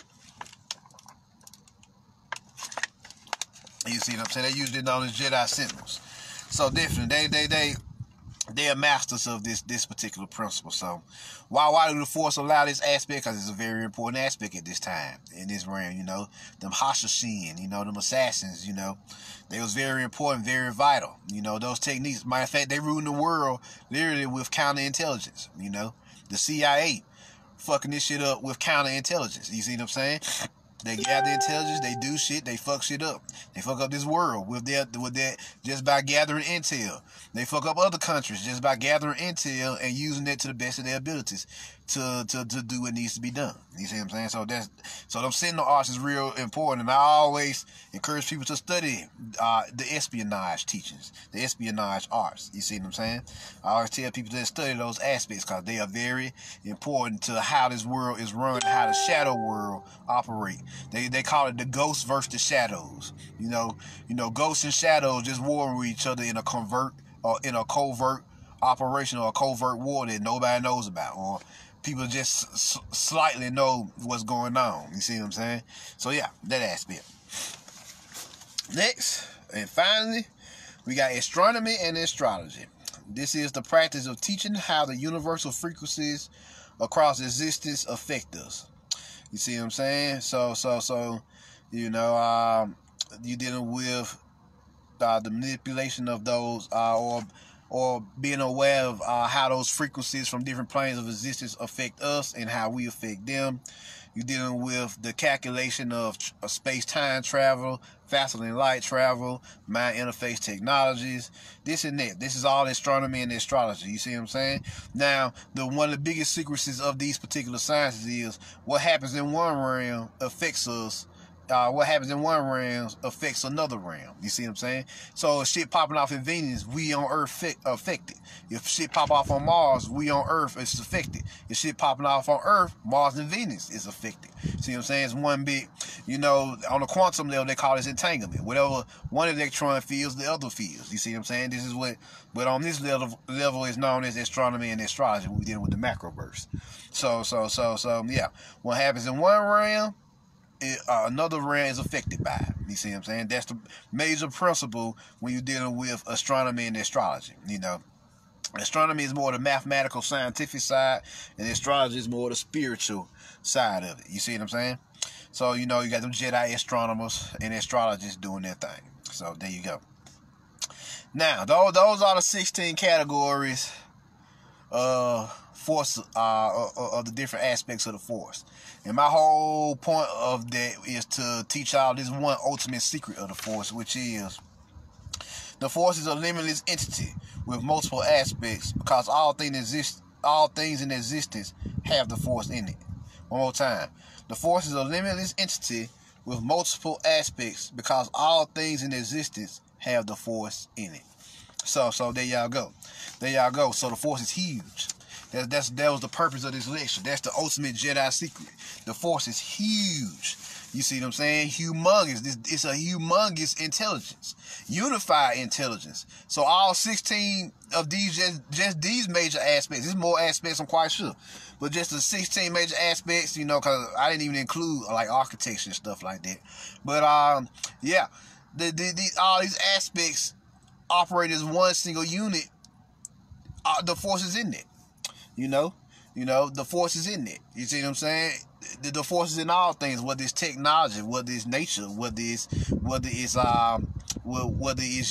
You see what I'm saying? They're usually known as Jedi Sentinels. So definitely, they are masters of this particular principle. So why do the Force allow this aspect? Because it's a very important aspect at this time in this realm. You know, them Hashashin, you know, them assassins. You know, they was very important, very vital. You know, those techniques. Matter of fact, they ruling the world literally with counterintelligence. You know, the CIA fucking this shit up with counterintelligence. You see what I'm saying? They gather intelligence, they do shit, they fuck shit up. They fuck up this world with that just by gathering intel. They fuck up other countries just by gathering intel and using it to the best of their abilities to do what needs to be done. You see what I'm saying? So them Sentinel arts is real important, and I always encourage people to study the espionage teachings, the espionage arts. You see what I'm saying? I always tell people to study those aspects because they are very important to how this world is run, how the shadow world operate. They call it the ghosts versus the shadows. You know, ghosts and shadows just war with each other in a covert operation or a covert war that nobody knows about, or people just slightly know what's going on. You see what I'm saying? So yeah, that aspect. Next, and finally, we got astronomy and astrology. This is the practice of teaching how the universal frequencies across existence affect us. You see what I'm saying? So, you know, you're dealing with the manipulation of those, or being aware of how those frequencies from different planes of existence affect us and how we affect them. You're dealing with the calculation of space-time travel, faster than light travel, mind interface technologies, this and that. This is all astronomy and astrology. You see what I'm saying? Now, one of the biggest secrets of these particular sciences is what happens in one realm affects us. What happens in one realm affects another realm. You see what I'm saying? So if shit popping off in Venus, we on Earth affected. If shit pop off on Mars, we on Earth is affected. If shit popping off on Earth, Mars and Venus is affected. See what I'm saying? It's one big, you know, on the quantum level, they call this entanglement. Whatever one electron feels, the other feels. You see what I'm saying? This is what, but on this level is known as astronomy and astrology. We're dealing with the macroverse. So, yeah. What happens in one realm, another realm is affected by it. You see what I'm saying? That's the major principle when you're dealing with astronomy and astrology. You know, astronomy is more the mathematical, scientific side, and astrology is more the spiritual side of it. You see what I'm saying? So, you know, you got them Jedi astronomers and astrologists doing their thing. So, there you go. Now, those are the 16 categories force of the different aspects of the force. And my whole point of that is to teach y'all this one ultimate secret of the force, which is the force is a limitless entity with multiple aspects because all things in existence have the force in it. One more time. The force is a limitless entity with multiple aspects because all things in existence have the force in it. So there y'all go. There y'all go. So the force is huge. That was the purpose of this lecture. That's the ultimate Jedi secret. The force is huge. You see what I'm saying? Humongous. It's a humongous intelligence. Unified intelligence. So all 16 of these, just these major aspects. There's more aspects, I'm quite sure. But just the 16 major aspects, you know, because I didn't even include like architecture and stuff like that. But yeah, all these aspects operate as one single unit. The force is in it. You know, the force is in it. You see what I'm saying? The force is in all things, whether it's technology, whether it's nature, whether it's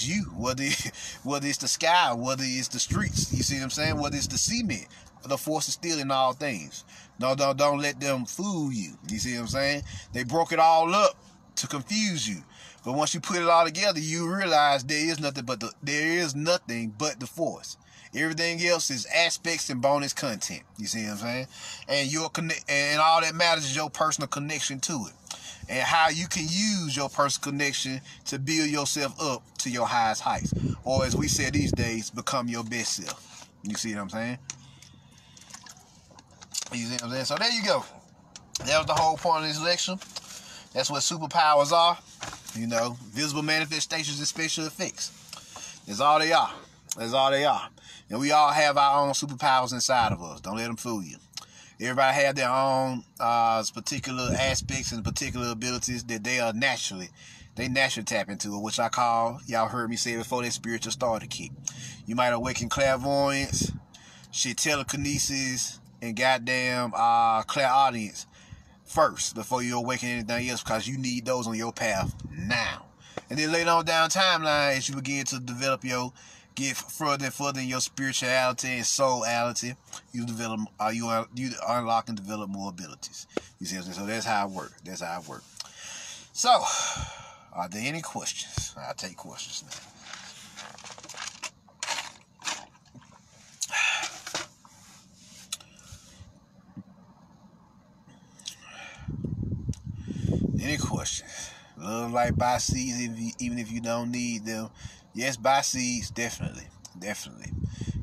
you, whether it's the sky, whether it's the streets. You see what I'm saying? Whether it's the cement, the force is still in all things. No, don't let them fool you. You see what I'm saying? They broke it all up to confuse you. But once you put it all together, you realize there is nothing but the force. Everything else is aspects and bonus content. You see what I'm saying? And all that matters is your personal connection to it. And how you can use your personal connection to build yourself up to your highest heights. Or as we say these days, become your best self. You see what I'm saying? You see what I'm saying? So there you go. That was the whole point of this lecture. That's what superpowers are. You know, visible manifestations and special effects. That's all they are. That's all they are. And we all have our own superpowers inside of us. Don't let them fool you. Everybody have their own particular aspects and particular abilities that they naturally tap into, which I call, y'all heard me say it before, that spiritual starter kit. You might awaken clairvoyance, telekinesis, and goddamn clairaudience first before you awaken anything else, because you need those on your path now. And then later on down timeline, as you begin to develop get further and further in your spirituality and soulity, you unlock and develop more abilities. You see what I'm saying? So that's how it works. That's how it works. So, are there any questions? I'll take questions now. Any questions? Love, like, buy seeds, even if you don't need them. Yes, buy seeds, definitely.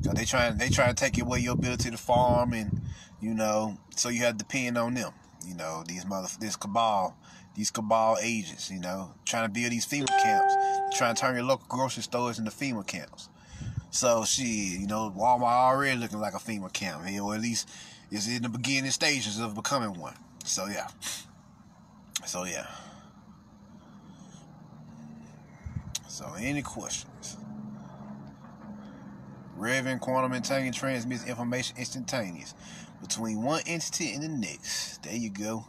Cause they trying to take away your ability to farm, and you know, so you have to depend on them. You know, this cabal agents. You know, trying to build these FEMA camps, trying to turn your local grocery stores into FEMA camps. So you know, Walmart already looking like a FEMA camp, or at least is in the beginning stages of becoming one. So yeah. So any questions? Reverend quantum entanglement transmits information instantaneous between one entity and the next. There you go.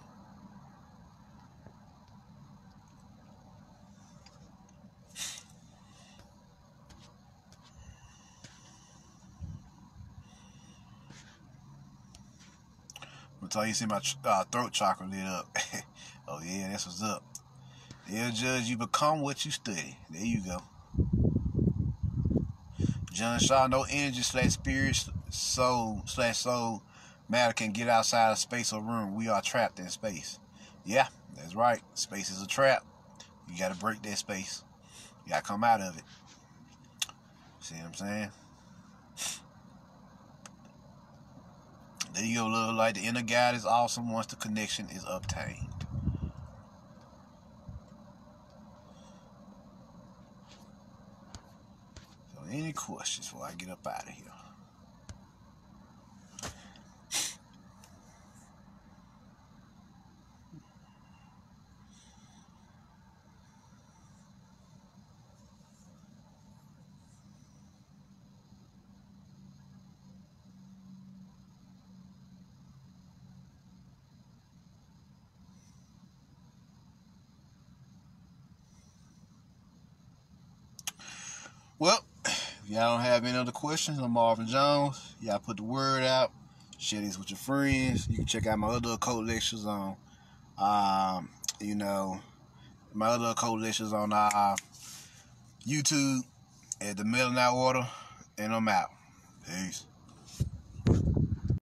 Until you see my throat chakra lit up. Oh yeah, that's what's up. Yeah, Judge, you become what you study. There you go. John Shaw, no energy / spirit soul matter can get outside of space or room. We are trapped in space. Yeah, that's right. Space is a trap. You gotta break that space. You gotta come out of it. See what I'm saying? There you go, love light. The inner guide is awesome once the connection is obtained. So any questions before I get up out of here? Well, if y'all don't have any other questions, I'm Marvin Jones. Y'all put the word out. Share this with your friends. You can check out my other occult lectures on, my other occult lectures on YouTube at the Middle Now Order. And I'm out. Peace.